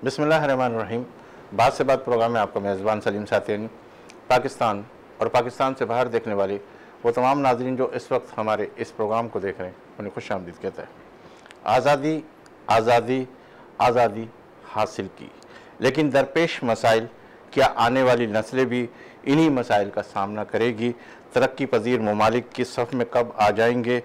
बिस्मिल्लाहिर्रहमानिर्रहीम। बात से बात प्रोग्राम में आपका मेज़बान सलीम साथियानी पाकिस्तान और पाकिस्तान से बाहर देखने वाली वो तमाम नाज़रीन जो इस वक्त हमारे इस प्रोग्राम को देख रहे हैं उन्हें खुश आमदीद कहता है। आज़ादी आज़ादी आज़ादी हासिल की, लेकिन दरपेश मसाइल, क्या आने वाली नस्लें भी इन्हीं मसाइल का सामना करेगी? तरक्की पजीर ममालिक की सफ़ में कब आ जाएंगे,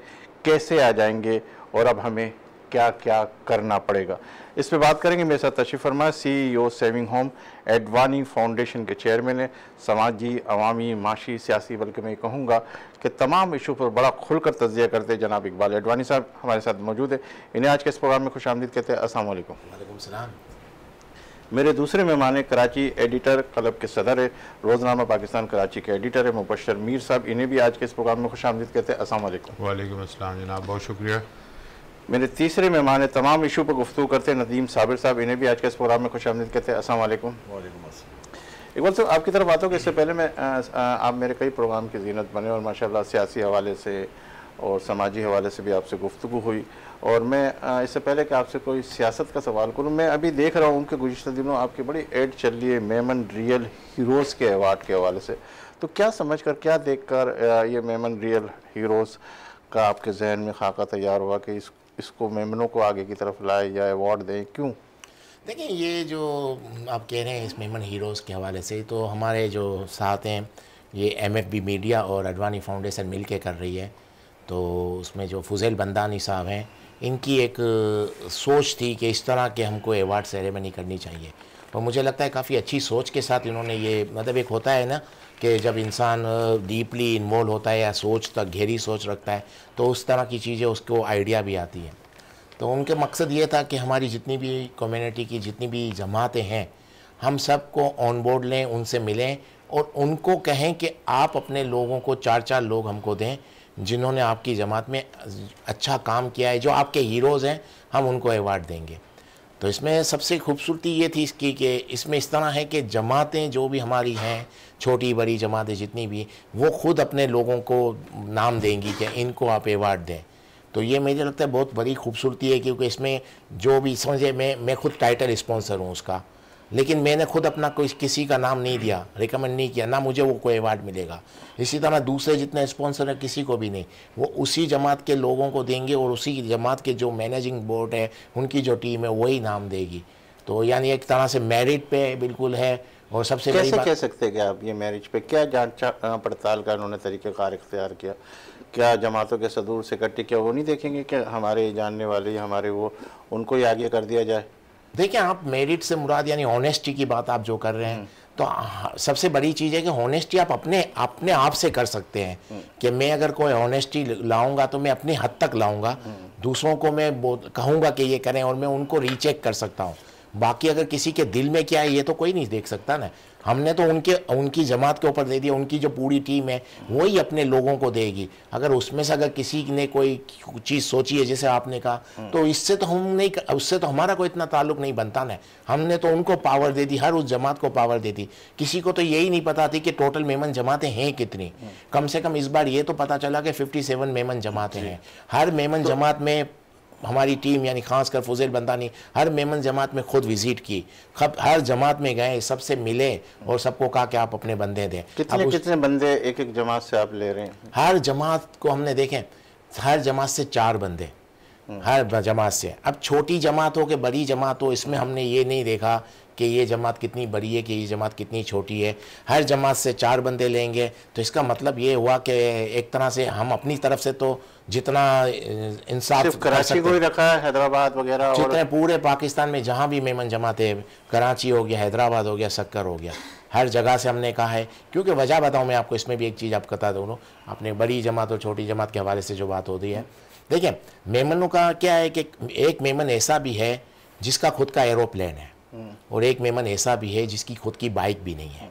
कैसे आ जाएंगे और अब हमें क्या क्या करना पड़ेगा, इस पे बात करेंगे। मेरे साथ तशरीफ़ फरमा CEO saving home Advani foundation के चेयरमैन है। समाजी, अवामी, माशी, सियासी, बल्कि मैं कहूँगा कि तमाम इशू पर बड़ा खुलकर तज्ज़िया करते हैं जनाब इकबाल एडवानी साहब हमारे साथ मौजूद है। इन्हें आज के इस प्रोग्राम में खुश आमदीद कहते हैं। अस्सलाम वालेकुम। वालेकुम सलाम। मेरे दूसरे मेहमान है कराची एडिटर क्लब के सदर है, रोज़नामा पाकिस्तान कराची के एडिटर है मुबशर मीर साहब। इन्हें भी आज के इस प्रोग्राम में खुश आमदीद कहते हैं। अस्सलाम वालेकुम। वालेकुम अस्सलाम जनाब, बहुत शुक्रिया। मेरे तीसरे मेहमान है, तमाम इशू पर गुफ्तगू करते हैं, नदीम साबिर साहब। इन्हें भी आज के इस प्रोग्राम में खुश आमदीद कहते हैं। अस्सलाम वालेकुम। इकबाल साहब, आपकी तरफ बातों के इससे पहले मैं आप मेरे कई प्रोग्राम की ज़ीनत बने और माशाल्लाह सियासी हवाले से और समाजी हवाले से भी आपसे गुफ्तगू हुई। और मैं इससे पहले कि आपसे कोई सियासत का सवाल करूं, मैं अभी देख रहा हूं कि गुज़िश्ता दिनों आपकी बड़ी ऐड चल रही है मेमन रियल हीरोज़ के अवार्ड के हवाले से। तो क्या समझ कर, क्या देख कर ये मेमन रियल हीरोज़ का आपके जहन में खाका तैयार हुआ कि इसको मेमनों को आगे की तरफ लाए या अवार्ड दें, क्यों? देखिए, ये जो आप कह रहे हैं इस मेमन हीरोज़ के हवाले से, तो हमारे जो साथ हैं ये MFB मीडिया और अडवाणी फाउंडेशन मिल के कर रही है। तो उसमें जो फुज़ैल बंदानी साहब हैं, इनकी एक सोच थी कि इस तरह के हमको अवार्ड सेरेमनी करनी चाहिए। और मुझे लगता है काफ़ी अच्छी सोच के साथ इन्होंने ये, मतलब एक होता है ना कि जब इंसान डीपली इन्वॉल्व होता है या सोच तक गहरी सोच रखता है तो उस तरह की चीज़ें उसको आइडिया भी आती हैं। तो उनके मकसद ये था कि हमारी जितनी भी कम्युनिटी की जितनी भी जमातें हैं, हम सबको ऑन बोर्ड लें, उनसे मिलें और उनको कहें कि आप अपने लोगों को 4-4 लोग हमको दें जिन्होंने आपकी जमात में अच्छा काम किया है, जो आपके हीरोज़ हैं, हम उनको अवार्ड देंगे। तो इसमें सबसे खूबसूरती ये थी इसकी कि इसमें इस तरह है कि जमातें जो भी हमारी हैं, छोटी बड़ी जमातें जितनी भी, वो ख़ुद अपने लोगों को नाम देंगी कि इनको आप अवार्ड दें। तो ये मुझे लगता है बहुत बड़ी खूबसूरती है, क्योंकि इसमें जो भी समझे, मैं खुद टाइटल स्पॉन्सर हूँ उसका, लेकिन मैंने खुद अपना कोई किसी का नाम नहीं दिया, रिकमेंड नहीं किया, ना मुझे वो कोई अवार्ड मिलेगा। इसी तरह दूसरे जितने स्पॉन्सर हैं किसी को भी नहीं, वो उसी जमात के लोगों को देंगे और उसी जमात के जो मैनेजिंग बोर्ड है, उनकी जो टीम है, वही नाम देगी। तो यानी एक तरह से मेरिट पे बिल्कुल है। और सबसे बड़ी कैसे कह सकते हैं कि आप ये मैरिज पे क्या जांच पड़ताल का उन्होंने तरीक़ेकार इख्तियार किया? क्या जमातों के सदूर से इकट्ठी, क्या वो नहीं देखेंगे कि हमारे जानने वाले हमारे वो, उनको ही आगे कर दिया जाए? देखिए, आप मेरिट से मुराद यानी ऑनेस्टी की बात आप जो कर रहे हैं, तो सबसे बड़ी चीज़ है कि ऑनेस्टी आप अपने आप से कर सकते हैं कि मैं अगर कोई ऑनेस्टी लाऊंगा तो मैं अपने हद तक लाऊंगा, दूसरों को मैं कहूँगा कि ये करें और मैं उनको रीचेक कर सकता हूँ। बाकी अगर किसी के दिल में क्या है ये तो कोई नहीं देख सकता ना। हमने तो उनकी जमात के ऊपर दे दिया, उनकी जो पूरी टीम है वही अपने लोगों को देगी। अगर उसमें से अगर किसी ने कोई चीज़ सोची है जैसे आपने कहा, तो इससे तो हम नहीं, उससे तो हमारा कोई इतना ताल्लुक नहीं बनता ना। हमने तो उनको पावर दे दी, हर उस जमात को पावर दे दी। किसी को तो यही नहीं पता थी कि टोटल मेमन जमातें हैं कितनी। कम से कम इस बार ये तो पता चला कि 57 मेमन जमातें हैं। हर मेमन जमात में हमारी टीम यानी खासकर फुज़ैल बंदानी हर मेमन जमात में खुद विज़िट की, हर जमात में गए, सबसे मिले और सबको कहा कि आप अपने बंदे दें। कितने बंदे एक जमात से आप ले रहे हैं? हर जमात को हमने देखें, हर जमात से 4 बंदे, हर जमात से। अब छोटी जमात हो कि बड़ी जमात हो, इसमें हमने ये नहीं देखा कि ये जमात कितनी बड़ी है कि ये जमात कितनी छोटी है। हर जमात से 4 बंदे लेंगे, तो इसका मतलब ये हुआ कि एक तरह से हम अपनी तरफ से तो जितना इंसाफ कराची को ही रखा है, हैदराबाद वगैरह, जितने पूरे पाकिस्तान में जहाँ भी मेमन जमाते, कराची हो गया, हैदराबाद हो गया, सक्कर हो गया, हर जगह से हमने कहा है। क्योंकि वजह बताऊँ मैं आपको, इसमें भी एक चीज़ आप बता दूँ, अपने बड़ी जमात और छोटी जमात के हवाले से जो बात होती है। देखिए, मेमनों का क्या है कि एक मेमन ऐसा भी है जिसका खुद का एरोप्लेन है और एक मेमन ऐसा भी है जिसकी खुद की बाइक भी नहीं है।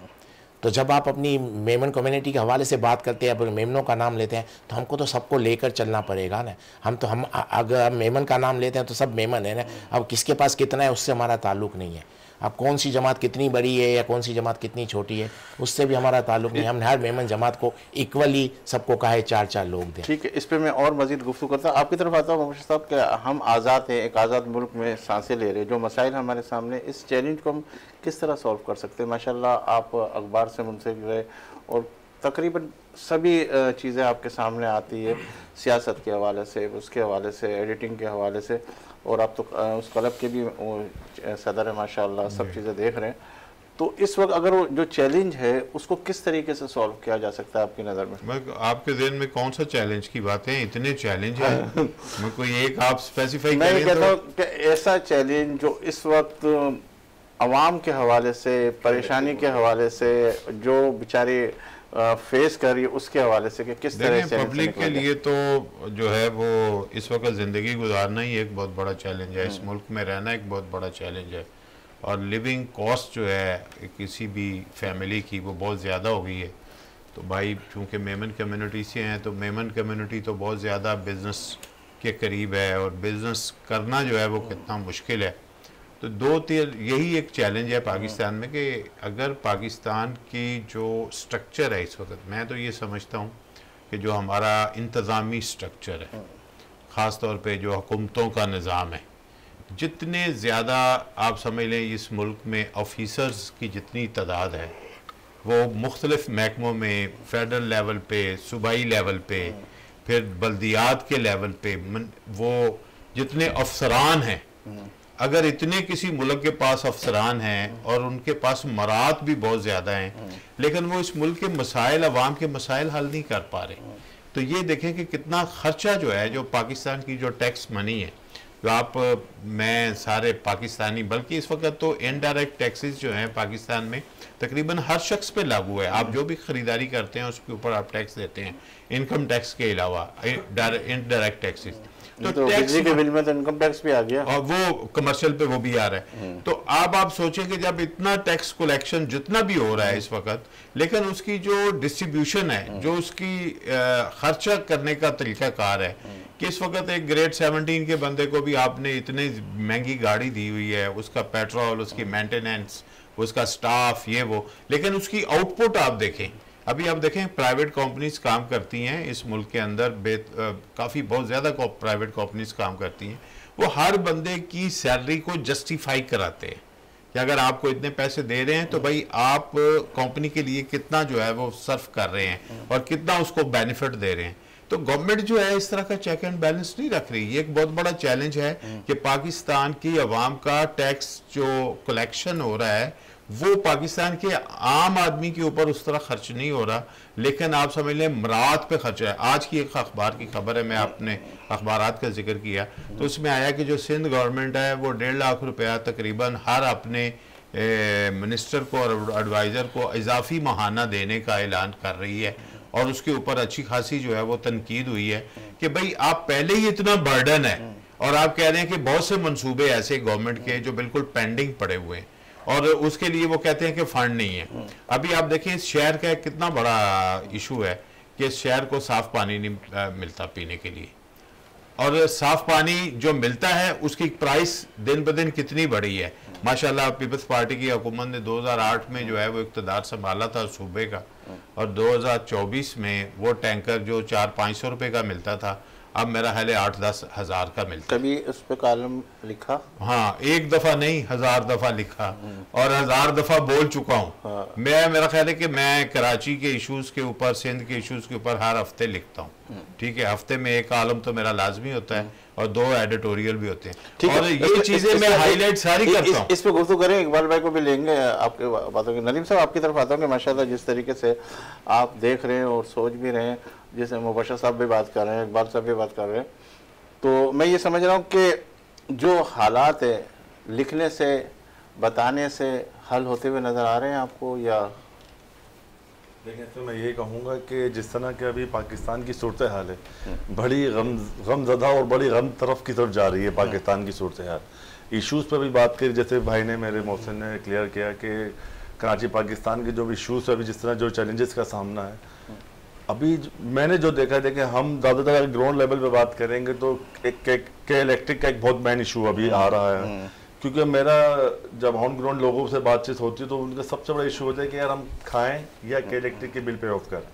तो जब आप अपनी मेमन कम्युनिटी के हवाले से बात करते हैं, अपने मेमनों का नाम लेते हैं, तो हमको तो सबको लेकर चलना पड़ेगा ना। अगर मेमन का नाम लेते हैं तो सब मेमन है ना। अब किसके पास कितना है उससे हमारा ताल्लुक़ नहीं है। अब कौन सी जमात कितनी बड़ी है या कौन सी जमात कितनी छोटी है उससे भी हमारा ताल्लुक नहीं। हमने हर मेमन जमात को इक्वली सबको कहा है 4-4 लोग दें। ठीक है, इस पे मैं और मजीद गुफ्तगू करता हूँ। आपकी तरफ आता हूँ मुबशर साहब कि हम आज़ाद हैं, एक आज़ाद मुल्क में सांसें ले रहे हैं, जो मसाइल हमारे सामने, इस चैलेंज को हम किस तरह सॉल्व कर सकते हैं? माशाल्लाह आप अखबार से मुंसलिक रहे और तकरीबन सभी चीज़ें आपके सामने आती है, सियासत के हवाले से, उसके हवाले से, एडिटिंग के हवाले से, और आप तो उस क्लब के भी सदर है माशाल्लाह, सब चीज़ें देख रहे हैं। तो इस वक्त अगर वो जो चैलेंज है उसको किस तरीके से सॉल्व किया जा सकता है आपकी नज़र में? मैं आपके ज़हन में कौन सा चैलेंज की बात है? इतने चैलेंज है, मैं कोई एक आप स्पेसिफाई मैं करें। कहता हूँ कि ऐसा चैलेंज जो इस वक्त अवाम के हवाले से, परेशानी के हवाले से, जो बेचारे फेस कर रही है उसके हवाले से, कि किस तरह से पब्लिक के लिए तो जो है वो इस वक्त ज़िंदगी गुजारना ही एक बहुत बड़ा चैलेंज है, इस मुल्क में रहना एक बहुत बड़ा चैलेंज है, और लिविंग कॉस्ट जो है किसी भी फैमिली की वो बहुत ज़्यादा हो गई है। तो भाई चूँकि मेमन कम्युनिटी से हैं तो मेमन कम्युनिटी तो बहुत ज़्यादा बिज़नेस के करीब है, और बिज़नेस करना जो है वो कितना मुश्किल है। तो यही एक चैलेंज है पाकिस्तान में कि अगर पाकिस्तान की जो स्ट्रक्चर है इस वक्त, मैं तो ये समझता हूँ कि जो हमारा इंतज़ामी स्ट्रक्चर है, ख़ास तौर पे जो हुकूमतों का निज़ाम है, जितने ज़्यादा आप समझ लें इस मुल्क में ऑफिसर्स की जितनी तादाद है वो मुख्तलिफ़ महकमों में, फेडरल लेवल पे, सूबाई लेवल पे, फिर बल्दियात के लेवल पे, वो जितने अफसरान हैं, अगर इतने किसी मुल्क के पास अफसरान हैं और उनके पास मरात भी बहुत ज़्यादा हैं, लेकिन वो इस मुल्क के मसाइल, अवाम के मसाइल हल नहीं कर पा रहे, तो ये देखें कि कितना ख़र्चा जो है, जो पाकिस्तान की जो टैक्स मनी है, जो आप मैं सारे पाकिस्तानी, बल्कि इस वक्त तो इनडायरेक्ट टैक्सेस जो हैं पाकिस्तान में तकरीबन हर शख्स पे लागू है। आप जो भी ख़रीदारी करते हैं उसके ऊपर आप टैक्स देते हैं, इनकम टैक्स के अलावा इनडायरेक्ट टैक्सेस। तो बिजली के बिल में तो इनकम टैक्स भी आ गया, और वो कमर्शियल पे वो भी आ रहा है। तो अब आप सोचें कि जब इतना टैक्स कलेक्शन जितना भी हो रहा है इस वक्त, लेकिन उसकी जो डिस्ट्रीब्यूशन है, जो उसकी खर्चा करने का तरीकाकार है, कि इस वक्त एक ग्रेड 17 के बंदे को भी आपने इतनी महंगी गाड़ी दी हुई है, उसका पेट्रोल, उसकी मेंटेनेंस, उसका स्टाफ, ये वो, लेकिन उसकी आउटपुट आप देखें, अभी आप देखें प्राइवेट कंपनीज काम करती हैं इस मुल्क के अंदर, काफ़ी बहुत ज़्यादा प्राइवेट कंपनीज काम करती हैं, वो हर बंदे की सैलरी को जस्टिफाई कराते हैं कि अगर आपको इतने पैसे दे रहे हैं तो भाई आप कंपनी के लिए कितना जो है वो सर्व कर रहे हैं और कितना उसको बेनिफिट दे रहे हैं। तो गवर्नमेंट जो है इस तरह का चेक एंड बैलेंस नहीं रख रही। ये एक बहुत बड़ा चैलेंज है कि पाकिस्तान की आवाम का टैक्स जो कलेक्शन हो रहा है वो पाकिस्तान के आम आदमी के ऊपर उस तरह खर्च नहीं हो रहा, लेकिन आप समझ लें मरात पे खर्च है। आज की एक अखबार की खबर है, मैं आपने अखबारात का जिक्र किया तो उसमें आया कि जो सिंध गवर्नमेंट है वो 1.5 लाख रुपया तकरीबन हर अपने मिनिस्टर को और एडवाइज़र को इजाफी माहाना देने का ऐलान कर रही है, और उसके ऊपर अच्छी खासी जो है वो तनकीद हुई है कि भाई आप पहले ही इतना बर्डन है और आप कह रहे हैं कि बहुत से मंसूबे ऐसे गवर्नमेंट के जो बिल्कुल पेंडिंग पड़े हुए हैं और उसके लिए वो कहते हैं कि फंड नहीं है। अभी आप देखें इस शहर का कितना बड़ा इशू है कि इस शहर को साफ पानी नहीं मिलता पीने के लिए, और साफ पानी जो मिलता है उसकी प्राइस दिन ब दिन कितनी बढ़ी है। माशाल्लाह पीपल्स पार्टी की हुकूमत ने 2008 में जो है वो इक़्तिदार संभाला था सूबे का, और 2024 में वो टैंकर जो 400-500 रुपये का मिलता था अब मेरा ख्याल है 8-10 हज़ार का मिलता है। कभी उस पर कॉलम लिखा? हाँ, एक दफ़ा नहीं 1000 दफ़ा लिखा और 1000 दफ़ा बोल चुका हूँ। हाँ। मेरा ख्याल है कि मैं कराची के इश्यूज़ के ऊपर, सिंध के इश्यूज़ के ऊपर हर हफ्ते लिखता हूँ, ठीक है। हफ्ते में एक कॉलम तो मेरा लाजमी होता है और 2 एडिटोरियल भी होते हैं, और ये चीज़ें मैं हाईलाइट सारी करता हूँ। इस पे गुफ्तगू करें, इकबाल भाई को भी लेंगे आपके बातों के। नदीम साहब आपकी तरफ आता हूँ कि माशाल्लाह जिस तरीके से आप देख रहे हैं और सोच भी रहे हैं, जैसे मुबशर साहब भी बात कर रहे हैं, इकबाल साहब भी बात कर रहे हैं, तो मैं ये समझ रहा हूँ कि जो हालात है लिखने से, बताने से हल होते हुए नज़र आ रहे हैं आपको? या देखें तो मैं यही कहूँगा कि जिस तरह के अभी पाकिस्तान की सूरत हाल है, बड़ी गमज़दा और बड़ी गम तरफ की तरफ जा रही है पाकिस्तान की सूरत हाल। इशूज़ पर भी बात करी, जैसे भाई ने, मेरे मोहसिन ने क्लियर किया कि कराची पाकिस्तान के जो भी इशूज़ है, अभी जिस तरह जो चैलेंजेस का सामना है, अभी मैंने जो देखा है, देखें हम ज़्यादातर अगर ग्राउंड लेवल पे बात करेंगे तो एक इलेक्ट्रिक का एक बहुत मेन इशू अभी आ रहा है क्योंकि मेरा जब ऑन ग्राउंड लोगों से बातचीत होती है तो उनका सबसे बड़ा इशू होता है कि यार हम खाएं या के इलेक्ट्रिक के बिल पे ऑफ करें।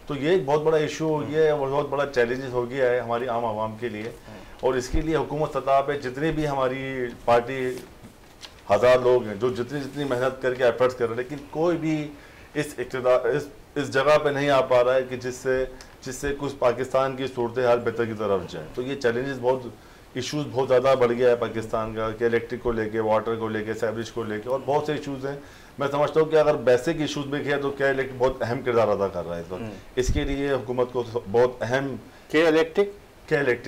तो ये एक बहुत बड़ा इशू हो गया है और बहुत बड़ा चैलेंजेस हो गया है हमारी आम आवाम के लिए। और इसके लिए हुकूमत सतह पे जितने भी हमारी पार्टी 1000 लोग हैं जो जितनी मेहनत करके एफर्ट्स कर रहे हैं, लेकिन कोई भी इस जगह पे नहीं आ पा रहा है कि जिससे कुछ पाकिस्तान की सूरत हाल बेहतर की तरफ जाए। तो ये चैलेंजेस इश्यूज बहुत ज़्यादा बढ़ गया है पाकिस्तान का, कि इलेक्ट्रिक को लेके, वाटर को लेके, सैवरेज को लेके, और बहुत से इश्यूज हैं। मैं समझता हूँ कि अगर बेसिक इश्यूज में किया तो क्या इलेक्ट्रिक बहुत अहम किरदार अदा कर रहा है इस वक्त। इसके लिए हुकूमत को बहुत अहम क्या इलेक्ट्रिक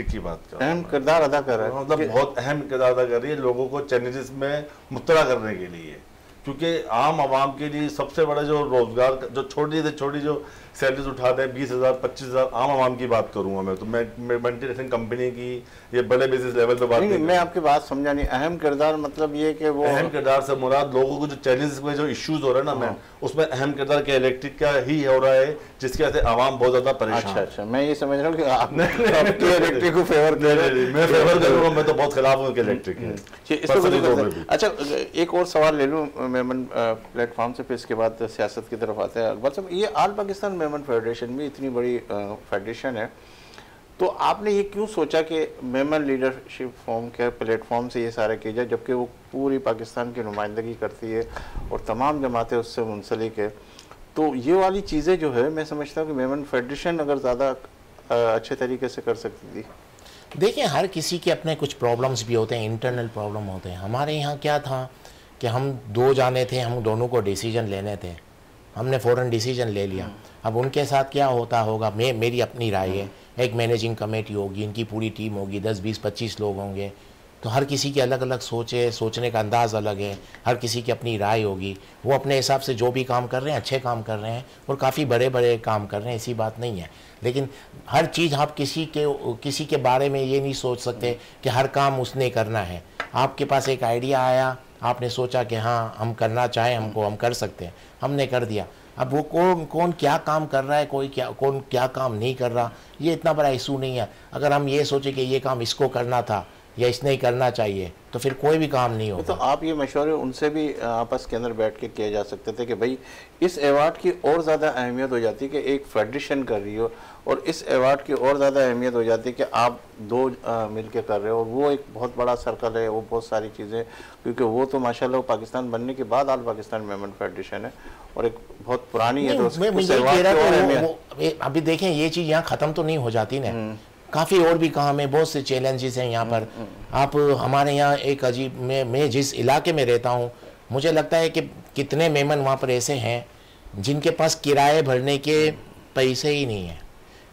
की बात कर अहम किरदार अदा कर रहा है, मतलब बहुत अहम किरदार अदा कर रही है लोगों को चैलेंजेस में मुब्तला करने के लिए। क्योंकि आम आवाम के लिए सबसे बड़ा जो रोजगार, जो छोटी से छोटी जो सैलरीज उठाते हैं 20,000 25,000, आम आवाम की बात करूंगा मैं तो, मैं मल्टीनेशनल कंपनी की, ये बड़े बिजनेस लेवल पे बात नहीं, मैं आपकी बात समझा नहीं। अहम किरदार मतलब ये कि वो अहम किरदार से मुराद लोगों को जो चैलेंजेस में जो इश्यूज हो रहे हैं ना, मैं उसमें अहम किरदार के इलेक्ट्रिक का ही हो रहा है, जिसकी वजह से आवाम बहुत ज्यादा परेशान। अच्छा, मैं ये समझ रहा हूँ कि आप इलेक्ट्रिक को फेवर कर रहे हैं। मैं फेवर करूंगा, मैं तो बहुत खिलाफ हूँ इलेक्ट्रिक। अच्छा, एक और सवाल ले लूँ मेमन प्लेटफॉर्म से, फिर इसके बाद सियासत की तरफ आते हैं। अकबर साहब, ये ऑल पाकिस्तान मेमन फेडरेशन में इतनी बड़ी फेडरेशन है, तो आपने ये क्यों सोचा कि मेमन लीडरशिप फॉर्म के प्लेटफॉर्म से ये सारा किया जाए, जबकि वो पूरी पाकिस्तान की नुमाइंदगी करती है और तमाम जमातें उससे मुंसलिक है? तो ये वाली चीज़ें जो है, मैं समझता हूँ कि मेमन फेडरेशन अगर ज़्यादा अच्छे तरीके से कर सकती थी। देखिए, हर किसी के अपने कुछ प्रॉब्लम्स भी होते हैं, इंटरनल प्रॉब्लम होते हैं। हमारे यहाँ क्या था कि हम 2 जाने थे, हम दोनों को डिसीजन लेने थे, हमने फ़ौरन डिसीजन ले लिया। अब उनके साथ क्या होता होगा, मेरी अपनी राय है। एक मैनेजिंग कमेटी होगी, इनकी पूरी टीम होगी, 10 20 25 लोग होंगे, तो हर किसी की अलग अलग सोचने का अंदाज़ अलग है, हर किसी की अपनी राय होगी। वो अपने हिसाब से जो भी काम कर रहे हैं अच्छे काम कर रहे हैं और काफ़ी बड़े बड़े काम कर रहे हैं, ऐसी बात नहीं है। लेकिन हर चीज़ आप किसी के बारे में ये नहीं सोच सकते कि हर काम उसने करना है। आपके पास एक आइडिया आया, आपने सोचा कि हाँ हम करना चाहें, हम कर सकते हैं, हमने कर दिया। अब वो कौन क्या काम कर रहा है, कौन क्या काम नहीं कर रहा, ये इतना बड़ा इशू नहीं है। अगर हम ये सोचे कि ये काम इसको करना था या इसने ही करना चाहिए, तो फिर कोई भी काम नहीं होगा। तो आप ये मशवरे उनसे भी आपस के अंदर बैठ के किए जा सकते थे कि भाई इस अवार्ड की और ज़्यादा अहमियत हो जाती है कि एक फेडरेशन कर रही हो, और इस अवार्ड की और ज़्यादा अहमियत हो जाती है कि आप 2 मिल के कर रहे हो, और वो एक बहुत बड़ा सर्कल है, वो बहुत सारी चीज़ें, क्योंकि वो तो माशाल्लाह पाकिस्तान बनने के बाद ऑल पाकिस्तान मेमन फेडरेशन है और एक बहुत पुरानी है। तो अभी देखें, ये चीज़ यहाँ ख़त्म तो नहीं हो जाती ना, काफ़ी और भी काम है, बहुत से चैलेंजेस हैं यहाँ पर। आप हमारे यहाँ एक अजीब, मैं जिस इलाके में रहता हूँ, मुझे लगता है कि कितने मेमन वहाँ पर ऐसे हैं जिनके पास किराए भरने के पैसे ही नहीं है।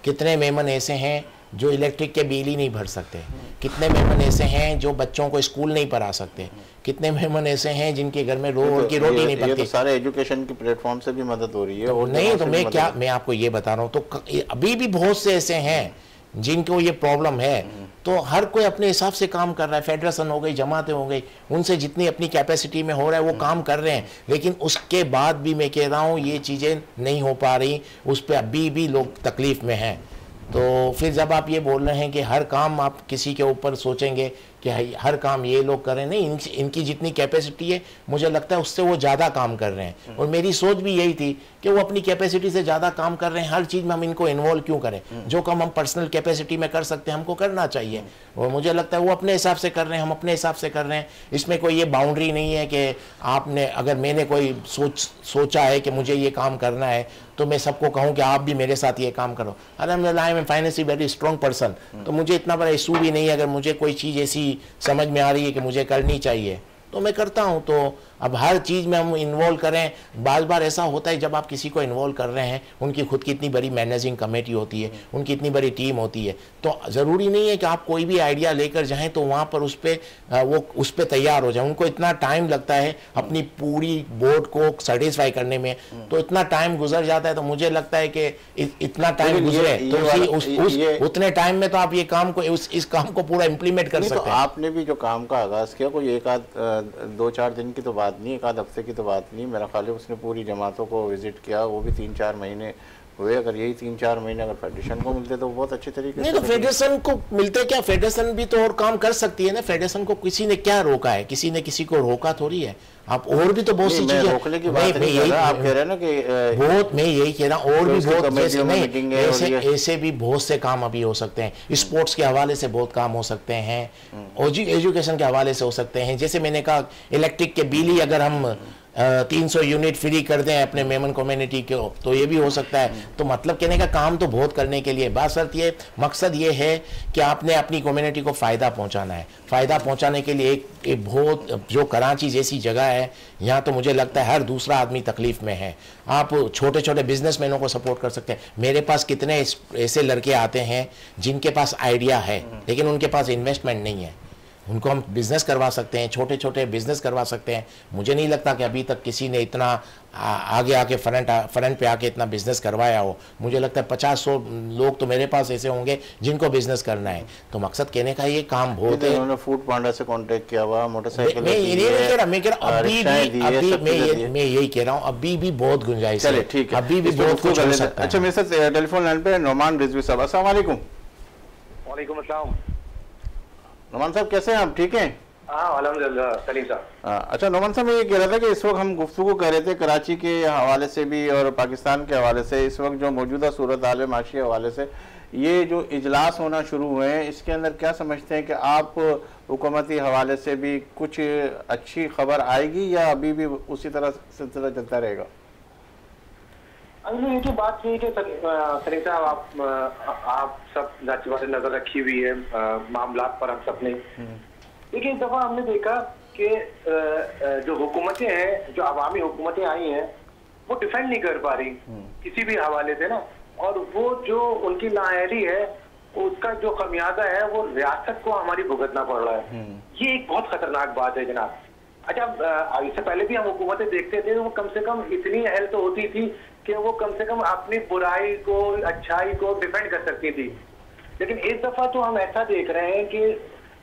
कितने मेमन ऐसे हैं जो इलेक्ट्रिक के बिल ही नहीं भर सकते। कितने मेमन ऐसे हैं जो बच्चों को स्कूल नहीं पढ़ा सकते। कितने मेमन ऐसे हैं जिनके घर में की रोटी नहीं पकती। तो सारे एजुकेशन के प्लेटफॉर्म से भी मदद हो रही है। और नहीं तो मैं आपको ये बता रहा हूँ, तो अभी भी बहुत से ऐसे हैं जिनको ये प्रॉब्लम है। तो हर कोई अपने हिसाब से काम कर रहा है, फेडरेशन हो गई, जमातें हो गई, उनसे जितनी अपनी कैपेसिटी में हो रहा है वो काम कर रहे हैं। लेकिन उसके बाद भी मैं कह रहा हूँ ये चीज़ें नहीं हो पा रही, उस पर अभी भी लोग तकलीफ़ में हैं। तो फिर जब आप ये बोल रहे हैं कि हर काम आप किसी के ऊपर सोचेंगे कि हर काम ये लोग करें, नहीं, इनकी जितनी कैपेसिटी है मुझे लगता है उससे वो ज़्यादा काम कर रहे हैं। और मेरी सोच भी यही थी कि वो अपनी कैपेसिटी से ज़्यादा काम कर रहे हैं, हर चीज़ में हम इनको इन्वॉल्व क्यों करें। जो काम हम पर्सनल कैपेसिटी में कर सकते हैं हमको करना चाहिए। और मुझे लगता है वो अपने हिसाब से कर रहे हैं, हम अपने हिसाब से कर रहे हैं। इसमें कोई ये बाउंड्री नहीं है कि आपने, अगर मैंने कोई सोचा है कि मुझे ये काम करना है तो मैं सबको कहूँ कि आप भी मेरे साथ ये काम करो। अल्हम्दुलिल्लाह I am financially very strong person, तो मुझे इतना बड़ा इशू भी नहीं है। अगर मुझे कोई चीज़ ऐसी समझ में आ रही है कि मुझे करनी चाहिए तो मैं करता हूं। तो अब हर चीज़ में हम इन्वॉल्व करें, बार बार ऐसा होता है जब आप किसी को इन्वॉल्व कर रहे हैं, उनकी खुद की इतनी बड़ी मैनेजिंग कमेटी होती है, उनकी इतनी बड़ी टीम होती है, तो ज़रूरी नहीं है कि आप कोई भी आइडिया लेकर जाएं तो वहाँ पर उस पर तैयार हो जाए। उनको इतना टाइम लगता है अपनी पूरी बोर्ड को सेटिस्फाई करने में, तो इतना टाइम गुजर जाता है। तो मुझे लगता है कि इतना टाइम गुजरे तो उतने टाइम में तो आप ये काम को, इस काम को पूरा इम्प्लीमेंट कर सकते हैं। आपने भी जो काम का आगाज़ किया, कोई 1-2-4 दिन की तो बात नहीं, 1 आध हफ्ते की तो बात नहीं, मेरा ख्याल है उसने पूरी जमातों को विज़िट किया, वो भी 3-4 महीने हुए, अगर यही 3-4 महीने अगर फेडरेशन को मिलते तो बहुत अच्छे तरीके नहीं, तो फेडरेशन को मिलते क्या, फेडरेशन भी तो और काम कर सकती है ना। फेडरेशन को किसी ने क्या रोका है, किसी ने किसी को रोका थोड़ी है। आप और भी तो बहुत सी चीजें, रोकने की बात नहीं कर रहा, आप कह रहे हैं ना कि बहुत, मैं यही कह रहा हूँ और भी बहुत जैसे नहीं, ऐसे भी बहुत से काम अभी हो सकते हैं। स्पोर्ट्स के हवाले से बहुत काम हो सकते हैं, एजुकेशन के हवाले से हो सकते हैं। जैसे मैंने कहा इलेक्ट्रिक के बिल ही अगर हम 300 यूनिट फ्री कर दें अपने मेमन कम्युनिटी को, तो ये भी हो सकता है। तो मतलब कहने का काम तो बहुत करने के लिए, बात ये मकसद ये है कि आपने अपनी कम्युनिटी को फ़ायदा पहुंचाना है। फ़ायदा पहुंचाने के लिए एक बहुत, जो कराची जैसी जगह है, यहाँ तो मुझे लगता है हर दूसरा आदमी तकलीफ़ में है। आप छोटे छोटे बिजनेसमैनों को सपोर्ट कर सकते हैं। मेरे पास कितने ऐसे लड़के आते हैं जिनके पास आइडिया है लेकिन उनके पास इन्वेस्टमेंट नहीं है, उनको हम बिज़नेस करवा सकते हैं, छोटे छोटे बिज़नेस करवा सकते हैं। मुझे नहीं लगता कि अभी तक किसी ने इतना आगे आके फ्रंट पे आके इतना बिज़नेस करवाया हो। मुझे लगता है 50-100 लोग तो मेरे पास ऐसे होंगे जिनको बिज़नेस करना है। तो मकसद कहने का ये काम बहुत है। उन्होंने फूड पांडा से कांटेक्ट किया हुआ, मोटरसाइकिल, मैं यही कह रहा, मैं यही कह रहा हूँ अभी भी बहुत गुंजाइश है, ठीक है, अभी भी बहुत कुछ हो सकता है। अच्छा, मेरे साथ टेलीफोन लाइन पे नोमान रिजवी साहब, अस्सलाम वालेकुम। वालेकुम अस्सलाम। नोमान साहब कैसे हैं आप, ठीक हैं? हाँ अल्हम्दुलिल्लाह सलीम साहब। अच्छा नोमान साहब, मैं ये कह रहा था कि इस वक्त हम गुफ्तगू कर रहे थे कराची के हवाले से भी और पाकिस्तान के हवाले से, इस वक्त जो मौजूदा सूरत हाल है माशी हवाले से, ये जो इजलास होना शुरू हुए हैं, इसके अंदर क्या समझते हैं कि आप हुकूमती हवाले से भी कुछ अच्छी खबर आएगी या अभी भी उसी तरह सिलसिला चलता रहेगा? ये जो बात है कि सलीम साहब, आप सब जाती बातें नजर रखी हुई है मामला पर हम सब ने। देखिए, इस दफा हमने देखा कि जो हुकूमतें हैं, जो अवामी हुकूमतें आई हैं, वो डिफेंड नहीं कर पा रही किसी भी हवाले से ना, और वो जो उनकी नाअहली है उसका जो खमियाजा है वो रियासत को हमारी भुगतना पड़ रहा है। ये एक बहुत खतरनाक बात है जनाब। अच्छा, इससे पहले भी हम हुकूमतें देखते थे, वो कम से कम इतनी अहल तो होती थी कि वो कम से कम अपनी बुराई को, अच्छाई को डिफेंड कर सकती थी। लेकिन इस दफा तो हम ऐसा देख रहे हैं कि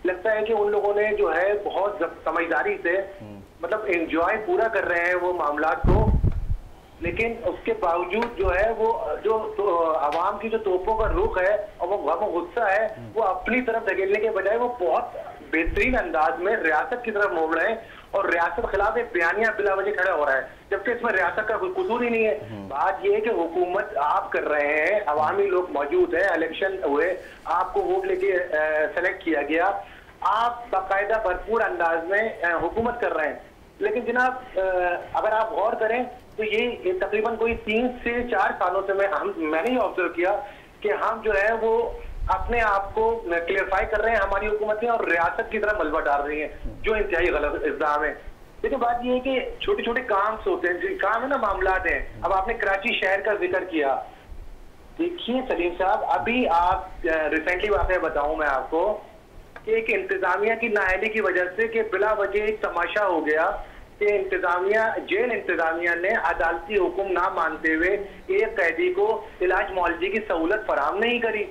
लगता है कि उन लोगों ने जो है बहुत समझदारी से, मतलब एंजॉय पूरा कर रहे हैं वो मामलात को, लेकिन उसके बावजूद जो है वो जो आवाम की जो तोपों का रुख है और वो गुस्सा है, वो अपनी तरफ धकेलने के बजाय वो बहुत बेहतरीन अंदाज में रियासत की तरफ मोड़ रहे हैं और रियासत के खिलाफ एक बयानिया बिला वजह खड़ा हो रहा है, जबकि इसमें रियासत का कोई कसूर ही नहीं है। बात यह है कि हुकूमत आप कर रहे हैं, अवामी लोग मौजूद हैं, इलेक्शन हुए, आपको वोट लेके सेलेक्ट किया गया, आप बाकायदा भरपूर अंदाज में हुकूमत कर रहे हैं। लेकिन जनाब, अगर आप गौर करें तो ये तकरीबन कोई 3 से 4 सालों से मैंने ही ऑब्जर्व किया कि हम जो है वो अपने आप को क्लियरफाई कर रहे हैं, हमारी हुकूमतें, और रियासत की तरफ मलबा डाल रही हैं, जो इंतहाई गलत इल्जाम है। लेकिन बात यह है कि छोटे छोटे काम होते हैं, काम है ना, मामलात हैं। अब आपने कराची शहर का जिक्र किया, देखिए सलीम साहब, अभी आप रिसेंटली वाकया बताऊं मैं आपको कि एक इंतजामिया की नाअहली की वजह से कि बिला वजह एक तमाशा हो गया कि जेल इंतजामिया ने अदालती हुक्म ना मानते हुए एक कैदी को इलाज मुआवजे की सहूलत फराहम नहीं करी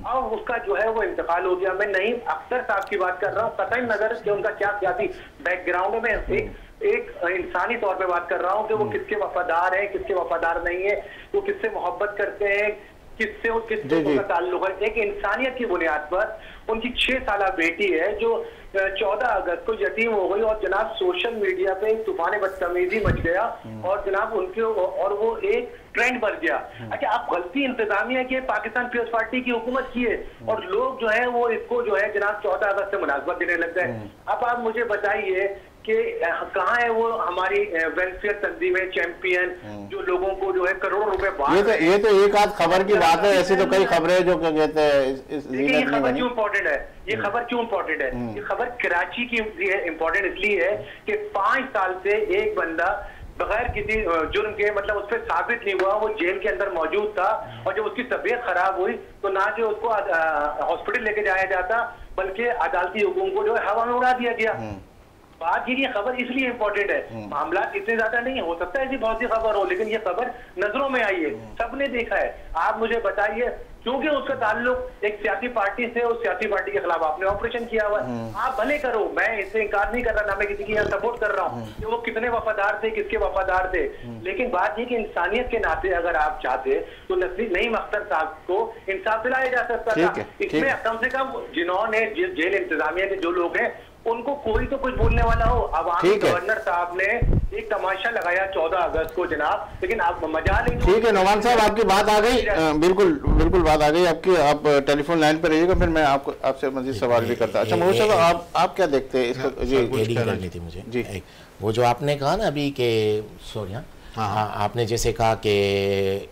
और उसका जो है वो इंतकाल हो गया। मैं नईम अख्तर साहब की बात कर रहा हूँ, कतई नजर कि उनका क्या सियासी बैकग्राउंड है, मैं एक इंसानी तौर पे बात कर रहा हूँ कि वो किसके वफादार है, किसके वफादार नहीं है, वो किससे मोहब्बत करते हैं, किससे और किससे उनका ताल्लुक है। एक इंसानियत की बुनियाद पर उनकी 6 साल बेटी है जो 14 अगस्त को यतीम हो गई और जनाब सोशल मीडिया पे एक तूफान बदतमीजी मच गया और जनाब उनके और वो एक ट्रेंड बन गया। अच्छा, आप गलती इंतजामिया की, पाकिस्तान पीपल्स पार्टी की हुकूमत की है और लोग जो है वो इसको जो है जनाब 14 अगस्त से मुनासबत देने लग गए। अब आप मुझे बताइए कि कहाँ है वो हमारी वेलफेयर तंजीमें, चैंपियन, जो लोगों को जो है करोड़ों रुपए बांट। ये तो एक आध खबर की बात है, ऐसी तो कई खबरें जो कहते हैं ये खबर क्यों इम्पोर्टेंट है, ये खबर क्यों इम्पोर्टेंट है? ये खबर कराची की इम्पोर्टेंट इसलिए है कि 5 साल से एक बंदा बगैर किसी जुर्म के, मतलब उस पर साबित नहीं हुआ, वो जेल के अंदर मौजूद था और जब उसकी तबीयत खराब हुई तो ना जो उसको हॉस्पिटल लेके जाया जाता बल्कि अदालती हुकुम को जो है हवा में उड़ा दिया गया। बात ये खबर इसलिए इम्पोर्टेंट है, मामला इतने ज्यादा नहीं है, हो सकता है ऐसी बहुत सी खबर हो, लेकिन ये खबर नजरों में आई है, सबने देखा है। आप मुझे बताइए, क्योंकि उसका ताल्लुक एक सियासी पार्टी से, उस सियासी पार्टी के खिलाफ आपने ऑपरेशन किया हुआ है। आप भले करो, मैं इससे इनकार नहीं कर रहा, ना मैं किसी की सपोर्ट कर रहा हूँ कि वो कितने वफादार थे, किसके वफादार थे, लेकिन बात ये कि इंसानियत के नाते अगर आप चाहते तो नईम अख्तर साहब को इंसाफ दिलाया जा सकता था। इसमें कम से कम जिन्होंने जेल इंतजामिया के जो लोग हैं उनको कोई तो कुछ बोलने वाला हो। अवामी गवर्नर साहब ने एक तमाशा लगाया 14 अगस्त को जनाब, लेकिन आप मजाल ही। ठीक है नौमान साहब, आपकी बात आ गई, बिल्कुल बिल्कुल बात आ गई आपकी। आप टेलीफोन लाइन पर रहिएगा, फिर मैं आपको आपसे मजीद सवाल भी करता। अच्छा मोहम्मद साहब, आप क्या देखते हैं इसको? जी करनी थी मुझे जी। वो जो आपने कहा ना अभी के, सॉरी हाँ, आपने जैसे कहा कि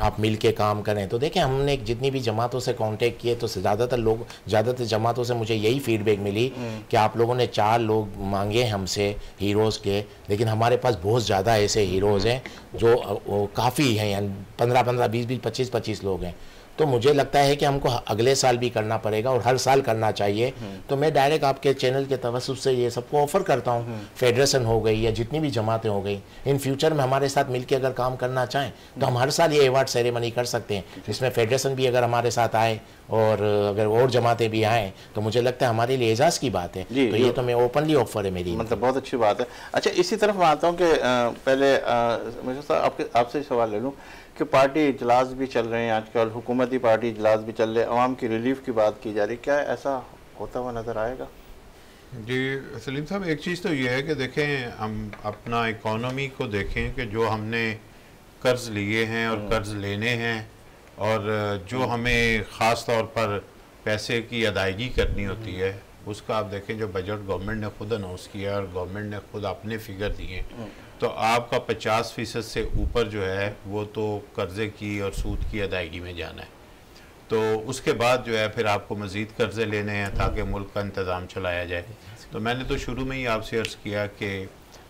आप मिल के काम करें, तो देखें हमने जितनी भी जमातों से कांटेक्ट किए तो ज़्यादातर जमातों से मुझे यही फीडबैक मिली कि आप लोगों ने 4 लोग मांगे हमसे हीरोज़ के, लेकिन हमारे पास बहुत ज़्यादा ऐसे हीरोज़ हैं जो काफ़ी हैं, यानी 15-15, 20-20, 25-25 लोग हैं। तो मुझे लगता है कि हमको अगले साल भी करना पड़ेगा और हर साल करना चाहिए। तो मैं डायरेक्ट आपके चैनल के तवस्सुत से ये सबको ऑफ़र करता हूँ, फेडरेशन हो गई या जितनी भी जमातें हो गई, इन फ्यूचर में हमारे साथ मिलकर अगर काम करना चाहें तो हम हर साल ये अवार्ड सेरेमनी कर सकते हैं, जिसमें फेडरेशन भी अगर हमारे साथ आए और अगर और जमातें भी आएँ तो मुझे लगता है हमारे लिए एजाज़ की बात है। तो ये तो मैं ओपनली ऑफर है मेरी, मतलब बहुत अच्छी बात है। अच्छा इसी तरफ मैं आता हूँ कि पहले मुझे आपसे सवाल ले लूँ कि पार्टी इजलास भी चल रहे हैं आजकल, हुकूमती पार्टी इजलास भी चल रहे हैं, अवाम की रिलीफ की बात की जा रही, क्या ऐसा होता हुआ नज़र आएगा? जी सलीम साहब, एक चीज़ तो ये है कि देखें, हम अपना इकोनॉमी को देखें कि जो हमने कर्ज़ लिए हैं और कर्ज़ लेने हैं और जो हमें ख़ास तौर पर पैसे की अदायगी करनी होती है, उसका आप देखें जो बजट गवर्नमेंट ने खुद अनाउंस किया और गवर्नमेंट ने खुद अपने फिगर दिए, तो आपका 50% से ऊपर जो है वो तो कर्ज़े की और सूद की अदायगी में जाना है। तो उसके बाद जो है फिर आपको मज़ीद कर्ज़े लेने हैं ताकि मुल्क का इंतज़ाम चलाया जाए। तो मैंने तो शुरू में ही आपसे अर्ज़ किया कि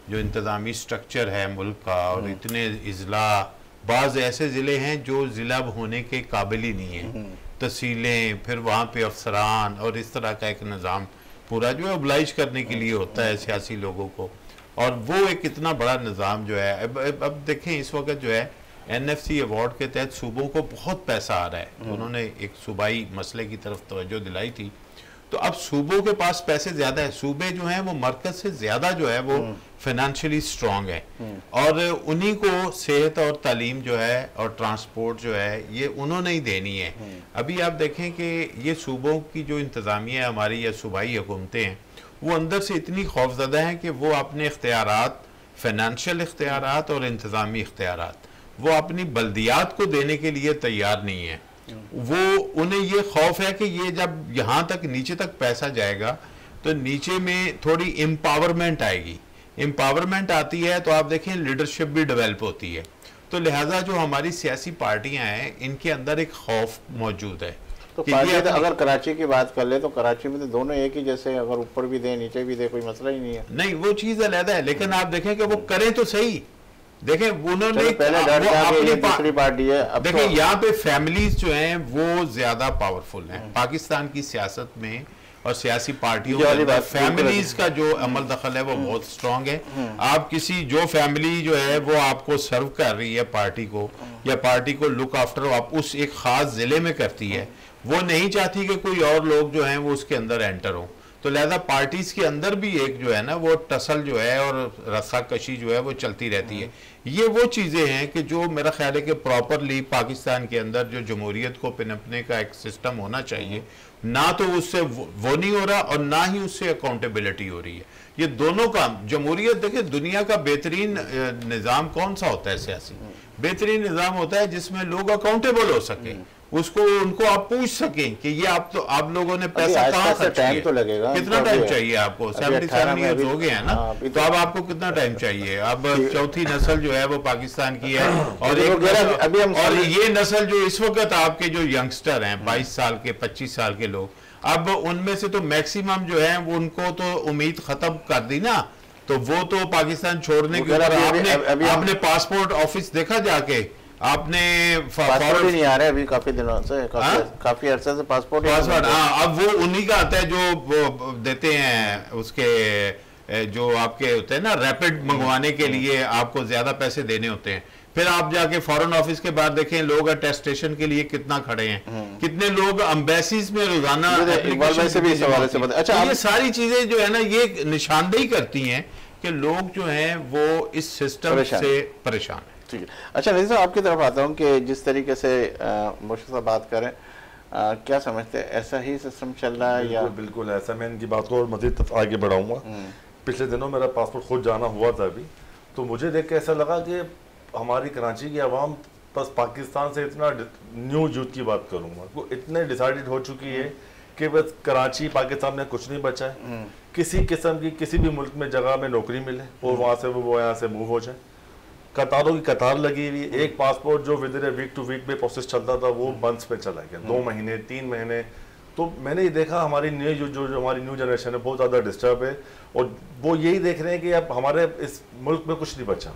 जो इंतज़ामी स्ट्रक्चर है मुल्क का, और इतने अज़ला, बाज़ ऐसे ज़िले हैं जो ज़िला होने के काबिल ही नहीं है, तहसीलें, फिर वहाँ पे अफसरान और इस तरह का एक निज़ाम पूरा जो है ओबलाइज करने के लिए होता है सियासी लोगों को, और वो एक इतना बड़ा निज़ाम जो है। अब देखें इस वक्त जो है NFC अवार्ड के तहत सूबों को बहुत पैसा आ रहा है, तो उन्होंने एक सूबाई मसले की तरफ तवज्जो दिलाई थी। तो अब सूबों के पास पैसे ज़्यादा है, सूबे जो हैं वो मरकज़ से ज़्यादा जो है वो फाइनेंशियली स्ट्रॉन्ग है, और उन्हीं को सेहत और तालीम जो है और ट्रांसपोर्ट जो है ये उन्होंने ही देनी है। अभी आप देखें कि ये सूबों की जो इंतज़ामिया हमारी या सूबाई हुकूमतें हैं वो अंदर से इतनी खौफज़दा हैं कि वो अपने इख्तियारात, फाइनेंशियल इख्तियारात और इंतज़ामी इख्तियारात, वो अपनी बल्दियात को देने के लिए तैयार नहीं है। वो उन्हें ये खौफ है कि ये जब यहाँ तक नीचे तक पैसा जाएगा तो नीचे में थोड़ी एम्पावरमेंट आएगी, एम्पावरमेंट आती है तो आप देखें लीडरशिप भी डेवलप होती है। तो लिहाजा जो हमारी सियासी पार्टियां हैं इनके अंदर एक खौफ मौजूद है। तो पार्टी अगर कराची की बात कर ले तो कराची में तो दोनों एक ही जैसे, अगर ऊपर भी दे नीचे भी दे कोई मसला ही नहीं है। नहीं, वो चीज़ अलग है, लेकिन आप देखें कि वो करें तो सही। देखें उन्होंने पहले दूसरी पार्टी है, देखें यहाँ पे फैमिलीज जो हैं वो ज्यादा पावरफुल हैं पाकिस्तान की सियासत में, और सियासी पार्टियों में फैमिलीज का जो अमल दखल है वो बहुत स्ट्रांग है। आप किसी जो फैमिली जो है वो आपको सर्व कर रही है पार्टी को, या पार्टी को लुक आफ्टर आप उस एक खास जिले में करती है, वो नहीं चाहती कि कोई और लोग जो हैं वो उसके अंदर एंटर हो। तो लिहाजा पार्टीज के अंदर भी एक जो है ना वो टसल जो है और रस्साकशी जो है वो चलती रहती है। ये वो चीज़ें हैं कि जो मेरा ख्याल है कि प्रॉपरली पाकिस्तान के अंदर जो जमहूरियत को पनपने का एक सिस्टम होना चाहिए, ना तो उससे वो नहीं हो रहा और ना ही उससे अकाउंटेबिलिटी हो रही है। ये दोनों काम, जमहूरियत देखिए दुनिया का बेहतरीन निज़ाम कौन सा होता है सियासी, बेहतरीन निज़ाम होता है जिसमें लोग अकाउंटेबल हो सके, उसको उनको आप पूछ सकें कि ये आप लोगों ने पैसा कहाँ खर्च किया, तो लगेगा, कितना टाइम चाहिए आपको, 77 ईयर्स हो गए हैं ना, तो अब आपको कितना टाइम चाहिए। अब चौथी नस्ल जो है वो पाकिस्तान की है, और ये नस्ल जो इस वक्त आपके जो यंगस्टर हैं 22 साल के 25 साल के लोग, अब उनमें से तो मैक्सिमम जो है वो उनको तो उम्मीद खत्म कर दी ना, तो वो तो पाकिस्तान छोड़ने के ऊपर आपने पासपोर्ट ऑफिस देखा जाके, आपने पासपोर्ट ही नहीं आ रहा है अभी काफी दिनों से, काफी अरसे से पासपोर्ट। हाँ, अब वो उन्हीं का आता है जो वो देते हैं उसके जो आपके होते हैं ना रैपिड मंगवाने के लिए आपको ज्यादा पैसे देने होते हैं। फिर आप जाके फॉरेन ऑफिस के बाहर देखें लोग अटेस्टेशन के लिए कितना खड़े हैं, कितने लोग एम्बेसीज में रोजाना अच्छा, ये सारी चीजें जो है ना ये निशानदेही करती हैं कि लोग जो हैं वो इस सिस्टम से परेशान हैं। ठीक है, अच्छा नजीर साहब आपकी तरफ आता हूँ कि जिस तरीके से मुश्किल से बात करें, क्या समझते हैं ऐसा ही सिस्टम चल रहा है या? बिल्कुल ऐसा, मैं इनकी बात को और मजीद आगे बढ़ाऊंगा। पिछले दिनों मेरा पासपोर्ट खुद जाना हुआ था अभी, तो मुझे देख के ऐसा लगा कि हमारी कराची की आवाम बस पाकिस्तान से इतना न्यू यूथ की बात करूंगा, वो इतने डिसाइडेड हो चुकी है कि बस कराची पाकिस्तान में कुछ नहीं बचा है। किसी किस्म की किसी भी मुल्क में जगह में नौकरी मिले और वहाँ से वो यहाँ से मूव हो जाए। कतारों की कतार लगी हुई, एक पासपोर्ट जो within week to week में प्रोसेस चलता था वो मंथ्स में चला गया, 2 महीने 3 महीने। तो मैंने ये देखा हमारी न्यू जो हमारी न्यू जनरेशन है बहुत ज़्यादा डिस्टर्ब है और वो यही देख रहे हैं कि अब हमारे इस मुल्क में कुछ नहीं बचा।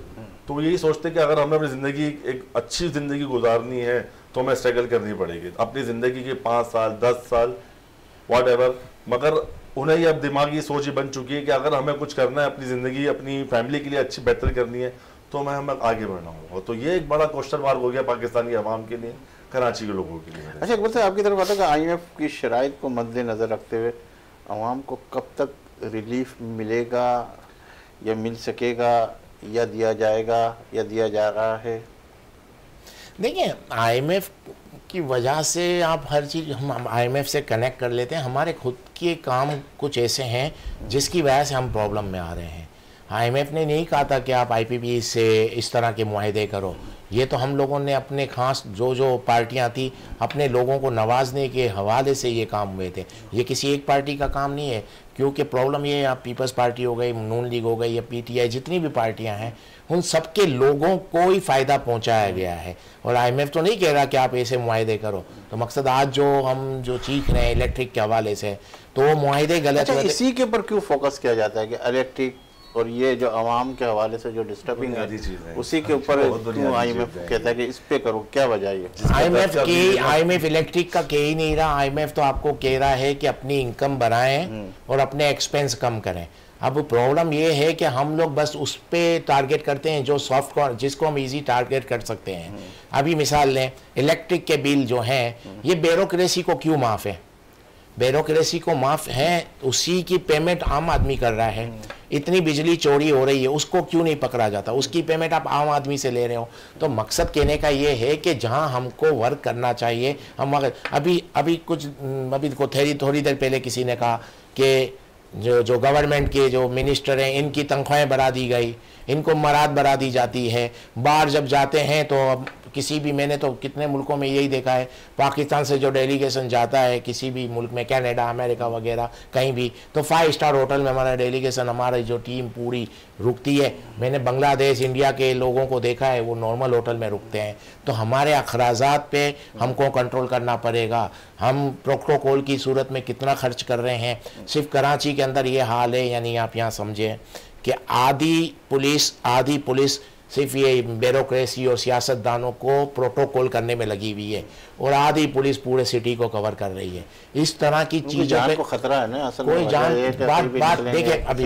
तो यही सोचते हैं कि अगर हमें अपनी ज़िंदगी एक अच्छी ज़िंदगी गुजारनी है तो हमें स्ट्रगल करनी पड़ेगी अपनी ज़िंदगी के 5 साल 10 साल वॉट एवर। मगर उन्हें ये अब दिमागी सोच ही बन चुकी है कि अगर हमें कुछ करना है अपनी ज़िंदगी अपनी फैमिली के लिए अच्छी बेहतर करनी है तो हमें आगे बढ़ना होगा। तो ये एक बड़ा क्वेश्चन मार्क हो गया पाकिस्तान की आवाम के लिए, कराची के लोगों के लिए। अच्छा इकबाल साहब आपकी तरफ आता है कि IMF की शराइत को मद्देनज़र रखते हुए आवाम को कब तक रिलीफ मिलेगा या मिल सकेगा या दिया जाएगा या दिया जा रहा है? देखिए IMF की वजह से आप हर चीज़ हम IMF से कनेक्ट कर लेते हैं। हमारे खुद के काम कुछ ऐसे हैं जिसकी वजह से हम प्रॉब्लम में आ रहे हैं। IMF ने नहीं कहा था कि आप IPP से इस तरह के मुआहदे करो, ये तो हम लोगों ने अपने खास जो पार्टियां थी अपने लोगों को नवाजने के हवाले से ये काम हुए थे। ये किसी एक पार्टी का काम नहीं है, क्योंकि प्रॉब्लम ये है आप पीपल्स पार्टी हो गई, नून लीग हो गई या PTI जितनी भी पार्टियां हैं उन सबके लोगों को ही फ़ायदा पहुंचाया गया है। और IMF तो नहीं कह रहा कि आप ऐसे मुआहदे करो। तो मकसद आज जो चीख रहे हैं इलेक्ट्रिक के हवाले से तो वो मुआहदे गलत। अच्छा इसी के ऊपर क्यों फोकस किया जाता है कि इलेक्ट्रिक और ये जो आवाम के हवाले से जो डिस्टर्बिंग है उसी के ऊपर IMF कहता है कि इस पे करो, क्या वजह है? IMF इलेक्ट्रिक का कह ही नहीं रहा। IMF तो आपको कह रहा है कि अपनी इनकम बढ़ाएं और अपने एक्सपेंस कम करें। अब प्रॉब्लम ये है कि हम लोग बस उस पे टारगेट करते हैं जो सॉफ्ट जिसको हम इजी टारगेट कर सकते हैं। अभी मिसाल लें, इलेक्ट्रिक के बिल जो हैं ये ब्यूरोक्रेसी को क्यों माफ़ है? ब्यूरोक्रेसी को माफ़ है, उसी की पेमेंट आम आदमी कर रहा है। इतनी बिजली चोरी हो रही है उसको क्यों नहीं पकड़ा जाता? उसकी पेमेंट आप आम आदमी से ले रहे हो। तो मकसद कहने का ये है कि जहां हमको वर्क करना चाहिए हम अभी थोड़ी देर पहले किसी ने कहा कि जो गवर्नमेंट के जो मिनिस्टर हैं इनकी तनख्वाहें बढ़ा दी गई, इनको मराद बढ़ा दी जाती है। बाहर जब जाते हैं तो अब किसी भी, मैंने तो कितने मुल्कों में यही देखा है, पाकिस्तान से जो डेलीगेशन जाता है किसी भी मुल्क में, कनाडा अमेरिका वगैरह कहीं भी, तो 5 स्टार होटल में हमारा डेलीगेशन हमारी जो टीम पूरी रुकती है। मैंने बांग्लादेश इंडिया के लोगों को देखा है वो नॉर्मल होटल में रुकते हैं। तो हमारे अखराजात पे हमको कंट्रोल करना पड़ेगा। हम प्रोटोकॉल की सूरत में कितना खर्च कर रहे हैं। सिर्फ कराची के अंदर ये हाल है, यानी आप यहाँ समझें कि आधी पुलिस सिर्फ ये ब्यूरोक्रेसी और सियासतदानों को प्रोटोकॉल करने में लगी हुई है और आधी पुलिस पूरे सिटी को कवर कर रही है। इस तरह की चीज़ों पे खतरा है ना, असल कोई बात देखिए। अभी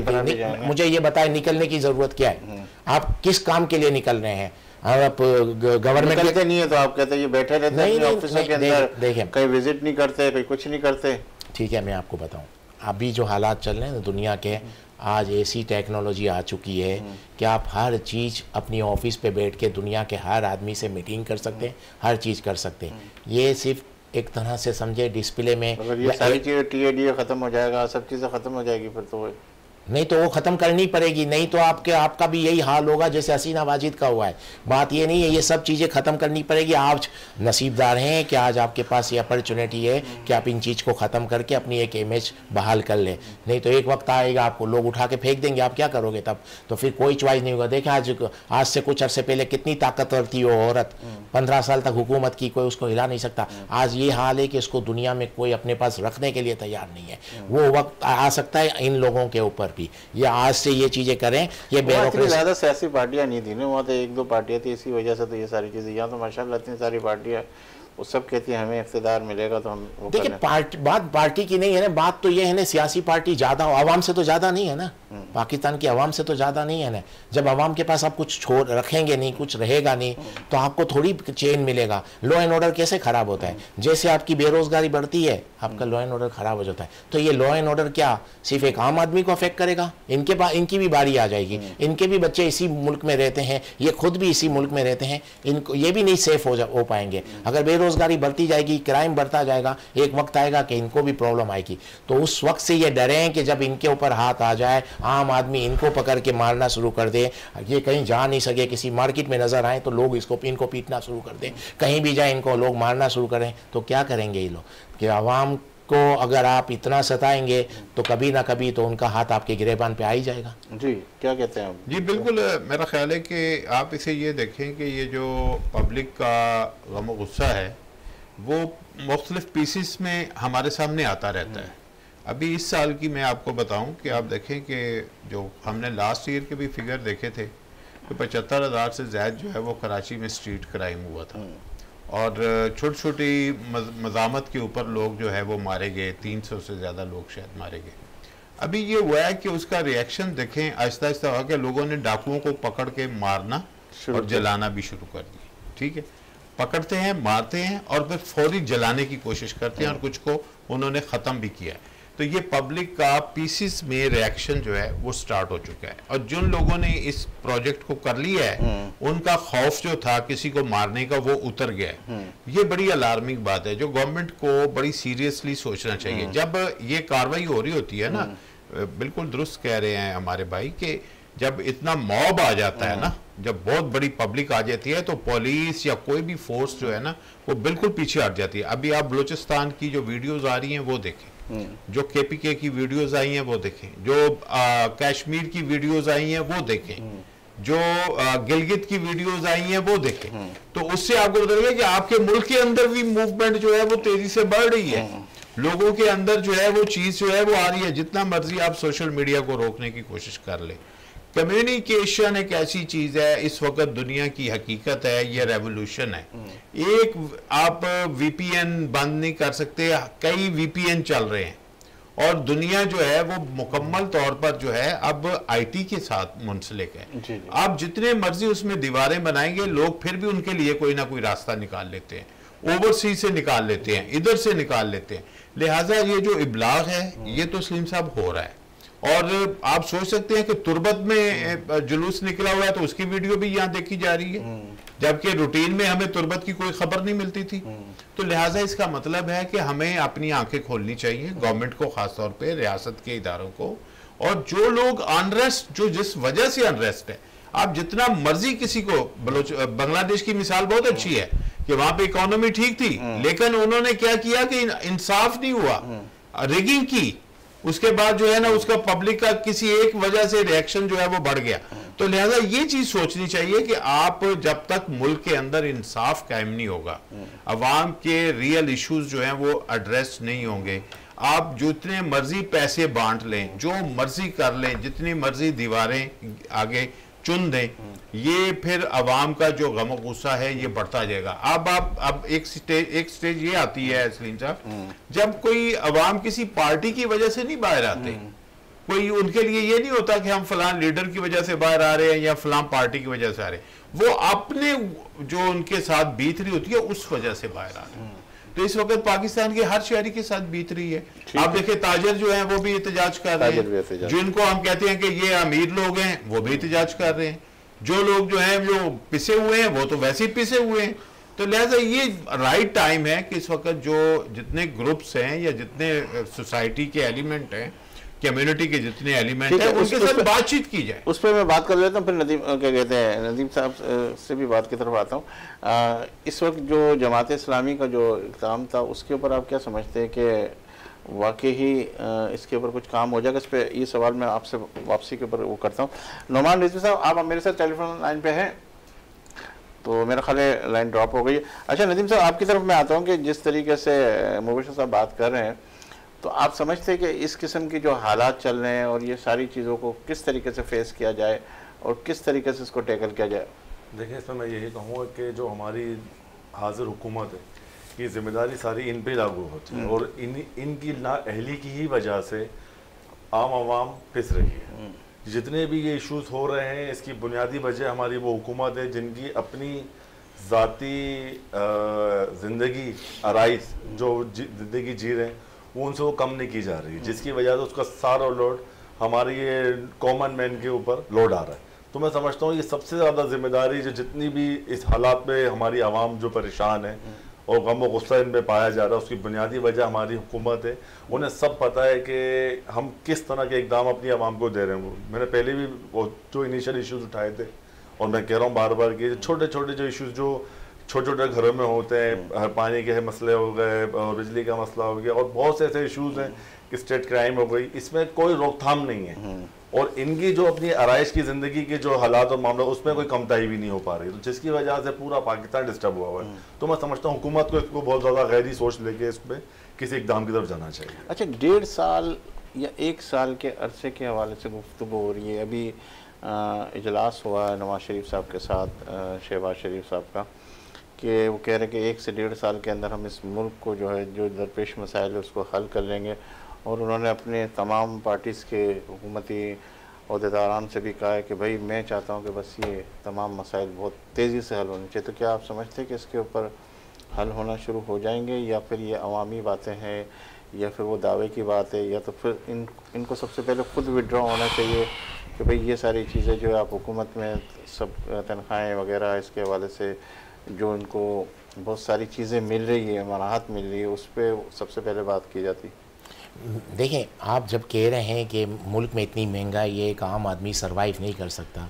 मुझे ये बताएं निकलने की ज़रूरत क्या है? आप किस काम के लिए निकल रहे हैं? आप गवर्नमेंट निकलते नहीं है तो आप कहते हैं ये बैठे रहते हैं ऑफिस के अंदर, देखिए कहीं विजिट नहीं करते, कहीं कुछ नहीं करते। ठीक है, मैं आपको बताऊं अभी जो हालात चल रहे हैं दुनिया के, आज ऐसी टेक्नोलॉजी आ चुकी है कि आप हर चीज़ अपनी ऑफिस पे बैठ के दुनिया के हर आदमी से मीटिंग कर सकते हैं, हर चीज़ कर सकते हैं। ये सिर्फ एक तरह से समझे डिस्प्ले में अगर ये सारी चीज़ें TADA ख़त्म हो जाएगा, सब चीज़ें ख़त्म हो जाएगी फिर तो नहीं तो वो ख़त्म करनी पड़ेगी, नहीं तो आपका भी यही हाल होगा जैसे हसीना वाजिद का हुआ है। बात ये नहीं है, ये सब चीज़ें ख़त्म करनी पड़ेगी। आप नसीबदार हैं कि आज आपके पास ये अपॉर्चुनिटी है कि आप इन चीज़ को ख़त्म करके अपनी एक इमेज बहाल कर लें। नहीं तो एक वक्त आएगा आपको लोग उठा के फेंक देंगे, आप क्या करोगे तब? तो फिर कोई चॉइस नहीं होगा। देखिए आज से कुछ अर्से पहले कितनी ताकतवर थी वो औरत, 15 साल तक हुकूमत की, कोई उसको हिला नहीं सकता। आज ये हाल है कि इसको दुनिया में कोई अपने पास रखने के लिए तैयार नहीं है। वो वक्त आ सकता है इन लोगों के ऊपर। ये आज से ये चीजें करें। ये ज्यादा सियासी पार्टियां नहीं थी ना, वहाँ तो 1-2 पार्टियां थी, इसी वजह से तो ये सारी चीजें। यहाँ तो माशाल्लाह इतनी सारी पार्टियां, वो सब कहती है हमें इख्तिदार मिलेगा तो हम देखिए बात पार्टी की नहीं है ना, बात तो ये है ना सियासी पार्टी ज्यादा आवाम से तो ज्यादा नहीं है ना। पाकिस्तान की आवाम से तो ज़्यादा नहीं है ना। जब आवाम के पास आप कुछ छोड़ रखेंगे नहीं, कुछ रहेगा नहीं, तो आपको थोड़ी चेन मिलेगा। लॉ एंड ऑर्डर कैसे ख़राब होता है? जैसे आपकी बेरोज़गारी बढ़ती है, आपका लॉ एंड ऑर्डर ख़राब हो जाता है। तो ये लॉ एंड ऑर्डर क्या सिर्फ एक आम आदमी को अफेक्ट करेगा? इनकी भी बारी आ जाएगी। इनके भी बच्चे इसी मुल्क में रहते हैं, ये खुद भी इसी मुल्क में रहते हैं, इनको ये भी नहीं सेफ हो पाएंगे। अगर बेरोज़गारी बढ़ती जाएगी, क्राइम बढ़ता जाएगा, एक वक्त आएगा कि इनको भी प्रॉब्लम आएगी। तो उस वक्त से ये डरे हैं कि जब इनके ऊपर हाथ आ जाए, आम आदमी इनको पकड़ के मारना शुरू कर दे, ये कहीं जा नहीं सके, किसी मार्केट में नजर आए तो लोग इनको पीटना शुरू कर दें, कहीं भी जाए इनको लोग मारना शुरू करें, तो क्या करेंगे ये लोग? कि आवाम को अगर आप इतना सताएंगे तो कभी ना कभी तो उनका हाथ आपके गिरेबान पे आ ही जाएगा। जी, क्या कहते हैं आप? जी बिल्कुल, मेरा ख्याल है कि आप इसे ये देखें कि ये जो पब्लिक का गम गुस्सा है वो मुख्तलिफ पीसेस में हमारे सामने आता रहता है। अभी इस साल की मैं आपको बताऊं कि आप देखें कि जो हमने लास्ट ईयर के भी फिगर देखे थे कि 75,000 से ज़्यादा जो है वो कराची में स्ट्रीट क्राइम हुआ था, और छोटी छोटी मज़ामत के ऊपर लोग जो है वो मारे गए, 300 से ज़्यादा लोग शायद मारे गए। अभी ये हुआ है कि उसका रिएक्शन देखें, आहिस्ता आहिस्ता हुआ कि लोगों ने डाकुओं को पकड़ के मारना और जलाना भी शुरू कर दिया। ठीक है, पकड़ते हैं, मारते हैं और फिर फौरी जलाने की कोशिश करते हैं, और कुछ को उन्होंने ख़त्म भी किया है। तो ये पब्लिक का पीसीस में रिएक्शन जो है वो स्टार्ट हो चुका है, और जिन लोगों ने इस प्रोजेक्ट को कर लिया है उनका खौफ जो था किसी को मारने का वो उतर गया है। ये बड़ी अलार्मिंग बात है जो गवर्नमेंट को बड़ी सीरियसली सोचना चाहिए। जब ये कार्रवाई हो रही होती है ना, बिल्कुल दुरुस्त कह रहे हैं हमारे भाई कि जब इतना मॉब आ जाता है ना, जब बहुत बड़ी पब्लिक आ जाती है तो पुलिस या कोई भी फोर्स जो है ना वो बिल्कुल पीछे हट जाती है। अभी आप बलूचिस्तान की जो वीडियोस आ रही हैं वो देखें, जो केपीके की वीडियोस आई हैं वो देखें, जो कश्मीर की वीडियोस आई हैं वो देखें, जो गिलगित की वीडियोस आई हैं वो देखें, तो उससे आपको पता लगेगा कि आपके मुल्क के अंदर भी मूवमेंट जो है वो तेजी से बढ़ रही है। लोगों के अंदर जो है वो चीज जो है वो आ रही है। जितना मर्जी आप सोशल मीडिया को रोकने की कोशिश कर ले, कम्युनिकेशन एक ऐसी चीज है, इस वक्त दुनिया की हकीकत है, ये रेवोल्यूशन है। एक आप वीपीएन बंद नहीं कर सकते, कई वीपीएन चल रहे हैं, और दुनिया जो है वो मुकम्मल तौर पर जो है अब आईटी के साथ मुंसलिक है। आप जितने मर्जी उसमें दीवारें बनाएंगे, लोग फिर भी उनके लिए कोई ना कोई रास्ता निकाल लेते हैं, ओवरसीज से निकाल लेते हैं, इधर से निकाल लेते हैं। लिहाजा ये जो इब्लाग है ये तो सलीम साहब हो रहा है। और आप सोच सकते हैं कि तुर्बत में जुलूस निकला हुआ है तो उसकी वीडियो भी यहाँ देखी जा रही है, जबकि रूटीन में हमें तुर्बत की कोई खबर नहीं मिलती थी। तो लिहाजा इसका मतलब है कि हमें अपनी आंखें खोलनी चाहिए, गवर्नमेंट को, खासतौर पे रियासत के इदारों को। और जो लोग अनरेस्ट, जो जिस वजह से अनरेस्ट है, आप जितना मर्जी किसी को, बांग्लादेश की मिसाल बहुत अच्छी है कि वहां पे इकोनॉमी ठीक थी, लेकिन उन्होंने क्या किया कि इंसाफ नहीं हुआ, रिगिंग की, उसके बाद जो है ना उसका पब्लिक का किसी एक वजह से रिएक्शन जो है वो बढ़ गया। तो लिहाजा ये चीज सोचनी चाहिए कि आप जब तक मुल्क के अंदर इंसाफ कायम नहीं होगा, अवाम के रियल इश्यूज जो हैं वो एड्रेस नहीं होंगे, आप जितने मर्जी पैसे बांट लें, जो मर्जी कर लें, जितनी मर्जी दीवारें आगे चुन दें, ये फिर अवाम का जो गम गुस्सा है ये बढ़ता जाएगा। अब एक स्टेज ये आती है सलीम साहब, जब कोई अवाम किसी पार्टी की वजह से नहीं बाहर आते, कोई उनके लिए ये नहीं होता कि हम फलां लीडर की वजह से बाहर आ रहे हैं या फलां पार्टी की वजह से आ रहे हैं, वो अपने जो उनके साथ बीत रही होती है उस वजह से बाहर आ रहे हैं। तो इस वक्त पाकिस्तान के हर शहरी के साथ बीत रही है। आप देखिए ताजर जो हैं वो भी एहतजाज कर रहे हैं, जिनको हम कहते हैं कि ये अमीर लोग हैं वो भी एहतजाज कर रहे हैं, जो लोग जो हैं जो पिसे हुए हैं वो तो वैसे ही पिसे हुए हैं। तो लिहाजा ये राइट टाइम है कि इस वक्त जो जितने ग्रुप्स हैं या जितने सोसाइटी के एलिमेंट हैं, कम्युनिटी के जितने एलिमेंट हैं, उनके साथ बातचीत की जाए। उस पर मैं बात कर लेता हूँ, फिर नदीम क्या कहते हैं, नदीम साहब से भी बात की तरफ आता हूँ। इस वक्त जो जमात इस्लामी का जो इक़दाम था उसके ऊपर आप क्या समझते हैं कि वाकई ही इसके ऊपर कुछ काम हो जाएगा? इस पर ये सवाल मैं आपसे वापसी के ऊपर वो करता हूँ। नोमान रिजवी साहब, आप मेरे साथ टेलीफोन लाइन पे हैं, तो मेरा ख्याल है लाइन ड्रॉप हो गई है। अच्छा नदीम साहब, आपकी तरफ मैं आता हूँ कि जिस तरीके से मुबशर साहब बात कर रहे हैं, तो आप समझते हैं कि इस किस्म की जो हालात चल रहे हैं और ये सारी चीज़ों को किस तरीके से फेस किया जाए और किस तरीके से इसको टैकल किया जाए? देखिए, इसमें मैं यही कहूँगा कि जो हमारी हाजिर हुकूमत है, ये जिम्मेदारी सारी इन पे लागू होती है, और इनकी नाअहली की ही वजह से आम आवाम पिस रही है। जितने भी ये इश्यूज हो रहे हैं इसकी बुनियादी वजह हमारी वो हुकूमत है जिनकी अपनी ज़ाती ज़िंदगी आराइश जो ज़िंदगी जी रहे हैं वो उनसे वो कम नहीं की जा रही है, जिसकी वजह से उसका सारा लोड हमारे ये कॉमन मैन के ऊपर लोड आ रहा है। तो मैं समझता हूँ ये सबसे ज़्यादा जिम्मेदारी जो जितनी भी इस हालात में हमारी आवाम जो परेशान है और गम और गुस्सा इन पे पाया जा रहा है उसकी बुनियादी वजह हमारी हुकूमत है। उन्हें सब पता है कि हम किस तरह के इकदाम अपनी आवाम को दे रहे हैं। मैंने पहले भी वो जो इनिशियल इश्यूज उठाए थे और मैं कह रहा हूँ बार बार कि छोटे छोटे जो इश्यूज जो छोटे छोटे घरों में होते हैं, पानी के मसले हो गए और बिजली का मसला हो गया और बहुत से ऐसे इश्यूज हैं कि स्टेट क्राइम हो गई, इसमें कोई रोकथाम नहीं है और इनकी जो अपनी आराइश की ज़िंदगी के जो हालात और मामला उसमें कोई कमताई भी नहीं हो पा रही, तो जिसकी वजह से पूरा पाकिस्तान डिस्टर्ब हुआ है। तो मैं समझता हूँ हुकूमत को इसको बहुत ज़्यादा गहरी सोच लेके इस पर किसी इकदाम की तरफ जाना चाहिए। अच्छा, 1.5 साल या 1 साल के अरसे के हवाले से गुफ्तगू हो रही है। अभी इजलास हुआ है नवाज शरीफ साहब के साथ, शहबाज शरीफ साहब का, कि वो कह रहे हैं कि 1 से 1.5 साल के अंदर हम इस मुल्क को जो है जो दरपेश मसाइल है उसको हल कर लेंगे। और उन्होंने अपने तमाम पार्टीज़ के हुकूमती अहदेदारान से भी कहा है कि भाई मैं चाहता हूँ कि बस ये तमाम मसाइल बहुत तेज़ी से हल होने चाहिए। तो क्या आप समझते हैं कि इसके ऊपर हल होना शुरू हो जाएंगे या फिर ये अवामी बातें हैं या फिर वो दावे की बात है या तो फिर इनको सबसे पहले खुद विड्रॉ होना चाहिए कि भाई ये सारी चीज़ें जो है आप हुकूमत में सब तनख्वाहें वगैरह इसके हवाले से जो उनको बहुत सारी चीज़ें मिल रही है, राहत मिल रही है, उस पर सबसे पहले बात की जाती। देखें, आप जब कह रहे हैं कि मुल्क में इतनी महंगाई है एक आम आदमी सरवाइव नहीं कर सकता,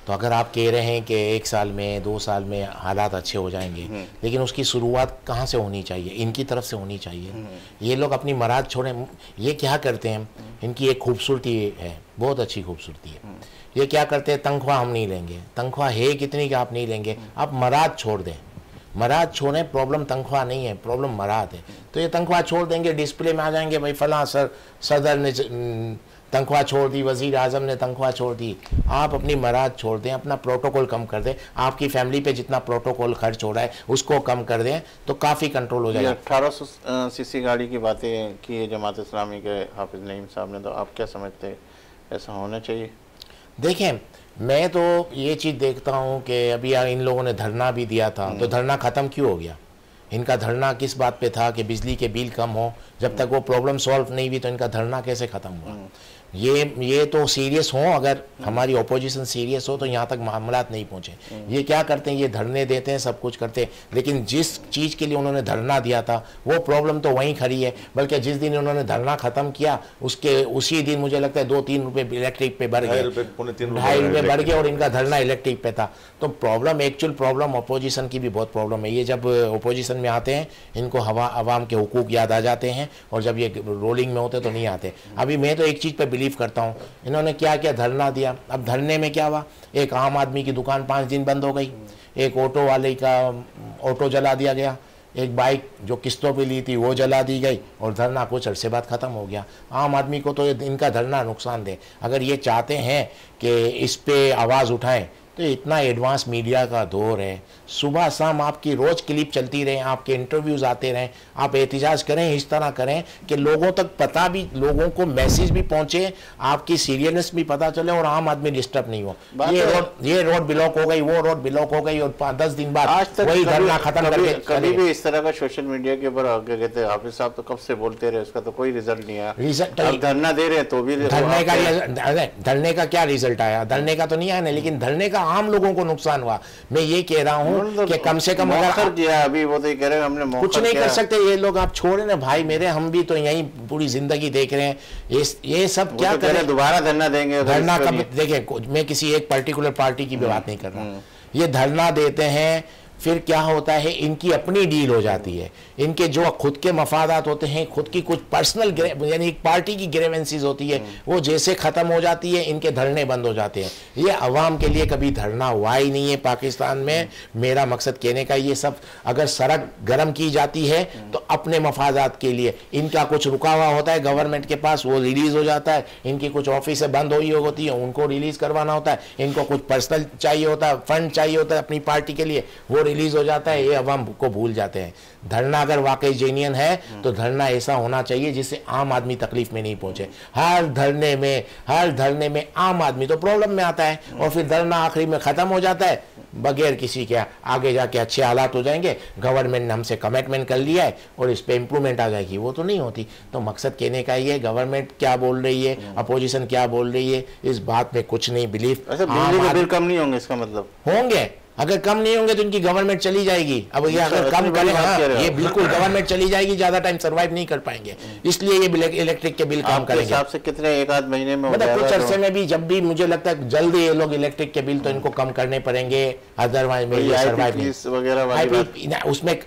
तो अगर आप कह रहे हैं कि 1 साल में 2 साल में हालात अच्छे हो जाएंगे, लेकिन उसकी शुरुआत कहाँ से होनी चाहिए? इनकी तरफ से होनी चाहिए। ये लोग अपनी मराद छोड़ें। ये क्या करते हैं, इनकी एक खूबसूरती है, बहुत अच्छी खूबसूरती है। ये क्या करते हैं, तनख्वाह हम नहीं लेंगे। तनख्वाह है कितनी कि आप नहीं लेंगे, आप मराद छोड़ दें। मराद छोड़ें, प्रॉब्लम तनख्वाह नहीं है, प्रॉब्लम मराद है। तो ये तनख्वाह छोड़ देंगे, डिस्प्ले में आ जाएंगे भाई फलां सदर ने तनख्वाह छोड़ दी, वज़ीर आज़म ने तनख्वाह छोड़ दी। आप अपनी मराद छोड़ दें, अपना प्रोटोकॉल कम कर दें। आपकी फैमिली पे जितना प्रोटोकॉल खर्च हो रहा है उसको कम कर दें तो काफ़ी कंट्रोल हो जाएगा। 1800 सीसी गाड़ी की बातें की है जमात इस्लामी के हाफिज़ नईम साहब ने, तो आप क्या समझते हैं ऐसा होना चाहिए? देखें, मैं तो ये चीज़ देखता हूँ कि अभी इन लोगों ने धरना भी दिया था, तो धरना ख़त्म क्यों हो गया? इनका धरना किस बात पे था कि बिजली के बिल कम हो। जब तक वो प्रॉब्लम सॉल्व नहीं हुई तो इनका धरना कैसे ख़त्म हुआ? ये तो सीरियस हो, अगर हमारी ओपोजिशन सीरियस हो तो यहाँ तक मामलात नहीं पहुँचे। ये क्या करते हैं, ये धरने देते हैं, सब कुछ करते हैं, लेकिन जिस चीज़ के लिए उन्होंने धरना दिया था वो प्रॉब्लम तो वहीं खड़ी है। बल्कि जिस दिन उन्होंने धरना ख़त्म किया उसी दिन मुझे लगता है 2-3 रुपये इलेक्ट्रिक पे बढ़ गए, 2.5 रुपये बढ़ गए और इनका धरना इलेक्ट्रिक पे था। तो प्रॉब्लम, एक्चुअल प्रॉब्लम अपोजिशन की भी बहुत प्रॉब्लम है। ये जब अपोजिशन में आते हैं इनको आवाम के हुकूक याद आ जाते हैं और जब ये रोलिंग में होते तो नहीं आते। अभी मैं तो एक चीज़ पर बिलीव करता हूँ, इन्होंने क्या क्या धरना दिया। अब धरने में क्या हुआ, एक आम आदमी की दुकान 5 दिन बंद हो गई, एक ऑटो वाले का ऑटो जला दिया गया, एक बाइक जो किस्तों पे ली थी वो जला दी गई और धरना कुछ अरसे बाद ख़त्म हो गया। आम आदमी को तो इनका धरना नुकसान दे। अगर ये चाहते हैं कि इस पे आवाज़ उठाएं तो इतना एडवांस मीडिया का दौर है, सुबह शाम आपकी रोज़ क्लिप चलती रहे, आपके इंटरव्यूज़ आते रहें, आप एहतिजाज करें, इस तरह करें कि लोगों तक पता भी, लोगों को मैसेज भी पहुंचे, आपकी सीरियसनेस भी पता चले और आम आदमी डिस्टर्ब नहीं हो। ये रोड ब्लॉक हो गई, वो रोड ब्लॉक हो गई और 10 दिन बाद आज तक वही धरना खत्म करके कभी भी इस तरह का सोशल मीडिया के ऊपर आगे कहते हैं हाफिज साहब तो कब से बोलते रहे, उसका तो कोई रिजल्ट नहीं आया। अब धरना दे रहे हैं तो भी धरने का क्या रिजल्ट आया? धरने का तो नहीं आया ना, लेकिन धरने का आम लोगों को नुकसान हुआ। मैं ये कह रहा हूँ कि कम से कम अगर किया, अभी वो तो कह रहे हैं हमने कुछ नहीं कर सकते ये लोग, आप छोड़े ना भाई मेरे, हम भी तो यही पूरी जिंदगी देख रहे हैं। ये सब क्या करें, दोबारा धरना देंगे। धरना कब देखें, मैं किसी एक पर्टिकुलर पार्टी की भी बात नहीं कर रहा। ये धरना देते हैं, फिर क्या होता है, इनकी अपनी डील हो जाती है। इनके जो खुद के मफादात होते हैं, खुद की कुछ पर्सनल यानी एक पार्टी की ग्रेवेंसीज होती है, वो जैसे ख़त्म हो जाती है इनके धरने बंद हो जाते हैं। ये अवाम के लिए कभी धरना हुआ ही नहीं है पाकिस्तान में। मेरा मकसद कहने का, ये सब अगर सड़क गर्म की जाती है तो अपने मफादात के लिए, इनका कुछ रुका हुआ होता है गवर्नमेंट के पास, वो रिलीज़ हो जाता है। इनकी कुछ ऑफिसें बंद हुई होती है, उनको रिलीज़ करवाना होता है। इनको कुछ पर्सनल चाहिए होता है, फंड चाहिए होता है अपनी पार्टी के लिए, वो रिलीज हो जाता है, ये अवाम को भूल जाते हैं। धरना अगर वाकई जेन्युइन है तो धरना ऐसा होना चाहिए जिससे आम आदमी तकलीफ में नहीं पहुंचे। हर धरने में आम आदमी तो प्रॉब्लम में आता है, और फिर धरना आखिरी में खत्म हो जाता है बगैर किसी के आगे जाके अच्छे हालात हो जाएंगे, गवर्नमेंट ने हमसे कमिटमेंट कर लिया है और इस पे इम्प्रूवमेंट आ जाएगी, वो तो नहीं होती। तो मकसद कहने का ये, गवर्नमेंट क्या बोल रही है, अपोजिशन क्या बोल रही है, इस बात में कुछ नहीं बिलीव। बिजली के बिल कम नहीं होंगे, इसका मतलब होंगे, अगर कम नहीं होंगे तो इनकी गवर्नमेंट चली जाएगी। अब ये अगर कम करें, हाँ, ये बिल्कुल गवर्नमेंट चली जाएगी, ज्यादा टाइम सर्वाइव नहीं कर पाएंगे, इसलिए ये इलेक्ट्रिक के बिल कम करेंगे। हिसाब से कितने, एक आध महीने में मतलब कुछ अरसे में भी, जब भी मुझे लगता है जल्दी ये लोग इलेक्ट्रिक के बिल तो इनको कम करने पड़ेंगे, अदरवाइज में ये सर्वाइव नहीं।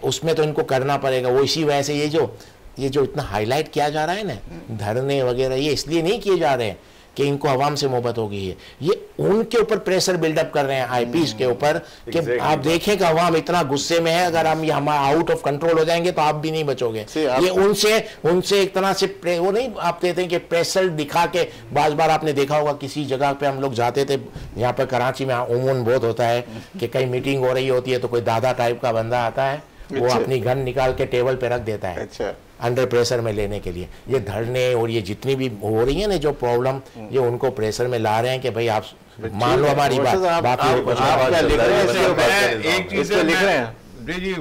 उसमें तो इनको करना पड़ेगा। वो इसी वजह से ये जो इतना हाईलाइट किया जा रहा है ना, धरने वगैरह, ये इसलिए नहीं किए जा रहे हैं कि इनको आवाम से मोहब्बत हो गई है, ये उनके ऊपर प्रेशर बिल्डअप कर रहे हैं आईपीएस के ऊपर कि आप देखें कि आवाम इतना गुस्से में है, अगर हम आउट ऑफ कंट्रोल हो जाएंगे तो आप भी नहीं बचोगे। ये उनसे एक तरह से वो नहीं आप देते हैं कि प्रेशर दिखा के, बार आपने देखा होगा किसी जगह पे हम लोग जाते थे, यहाँ पर कराची में उमून बहुत होता है कि कहीं मीटिंग हो रही होती है तो कोई दादा टाइप का बंदा आता है, वो अपनी गन निकाल के टेबल पे रख देता है। अच्छा। अंडर प्रेशर में लेने के लिए ये धरने और ये जितनी भी हो रही है ना जो प्रॉब्लम, ये उनको प्रेशर में ला रहे हैं कि भाई आप मान लो हमारी बात। बाकी एक चीज लिख रहे हैं जी,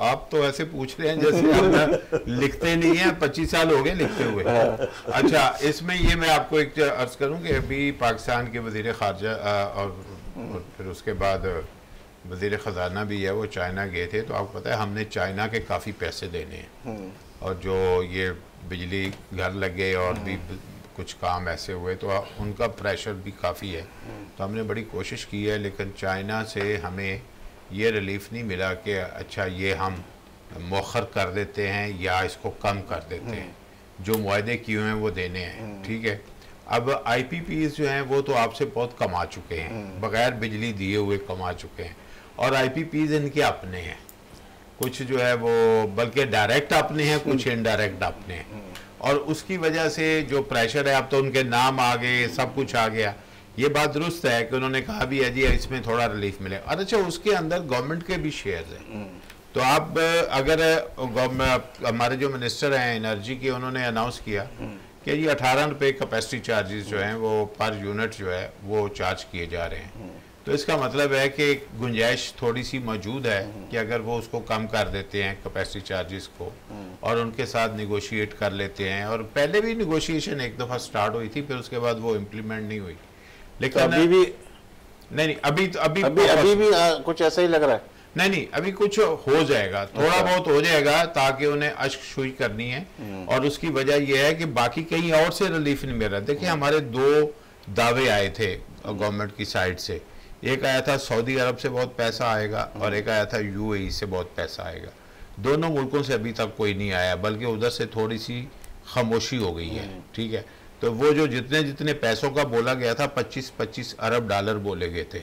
आप तो ऐसे पूछ रहे हैं जैसे आप लिखते नहीं है, 25 साल हो गए लिखते हुए। अच्छा, इसमें ये मैं आपको एक अर्ज करूं कि अभी पाकिस्तान के वजीर खारजा और फिर उसके बाद वजीर ख़जाना भी है, वो चाइना गए थे, तो आपको पता है हमने चाइना के काफ़ी पैसे देने हैं, और जो ये बिजली घर लगे और भी कुछ काम ऐसे हुए तो उनका प्रेशर भी काफ़ी है। तो हमने बड़ी कोशिश की है, लेकिन चाइना से हमें ये रिलीफ नहीं मिला कि अच्छा ये हम मौखर कर देते हैं या इसको कम कर देते हैं, जो मुआहदे किए हुए हैं वो देने हैं। ठीक है, अब IPPs जो हैं वो तो आपसे बहुत कमा चुके हैं, बगैर बिजली दिए हुए कमा चुके हैं, और IPPs इनके अपने हैं, कुछ जो है वो बल्कि डायरेक्ट अपने हैं, कुछ इनडायरेक्ट अपने हैं, और उसकी वजह से जो प्रेशर है, अब तो उनके नाम आ गए, सब कुछ आ गया। ये बात दुरुस्त है कि उन्होंने कहा भी है जी इसमें थोड़ा रिलीफ मिले, और अच्छा उसके अंदर गवर्नमेंट के भी शेयर्स हैं। तो आप अगर हमारे जो मिनिस्टर हैं एनर्जी के, उन्होंने अनाउंस किया कि जी 18 रुपये कैपेसिटी चार्जेस जो हैं वो पर यूनिट जो है वो चार्ज किए जा रहे हैं। तो इसका मतलब है कि गुंजाइश थोड़ी सी मौजूद है कि अगर वो उसको कम कर देते हैं कैपेसिटी चार्जेस को और उनके साथ निगोशिएट कर लेते हैं, और पहले भी निगोशिएशन एक दफ़ा स्टार्ट हुई थी, फिर उसके बाद वो इम्प्लीमेंट नहीं हुई, लेकिन तो अभी भी नहीं, अभी भी कुछ ऐसा ही लग रहा है। नहीं, अभी कुछ हो जाएगा, थोड़ा बहुत हो जाएगा, ताकि उन्हें अश्क शुई करनी है, और उसकी वजह यह है कि बाकी कहीं और से रिलीफ नहीं मिल रहा। देखिए हमारे 2 दावे आए थे गवर्नमेंट की साइड से, एक आया था सऊदी अरब से बहुत पैसा आएगा और एक आया था UAE से बहुत पैसा आएगा। दोनों मुल्कों से अभी तक कोई नहीं आया, बल्कि उधर से थोड़ी सी खामोशी हो गई है। ठीक है, तो वो जो जितने पैसों का बोला गया था, 25-25 अरब डॉलर बोले गए थे,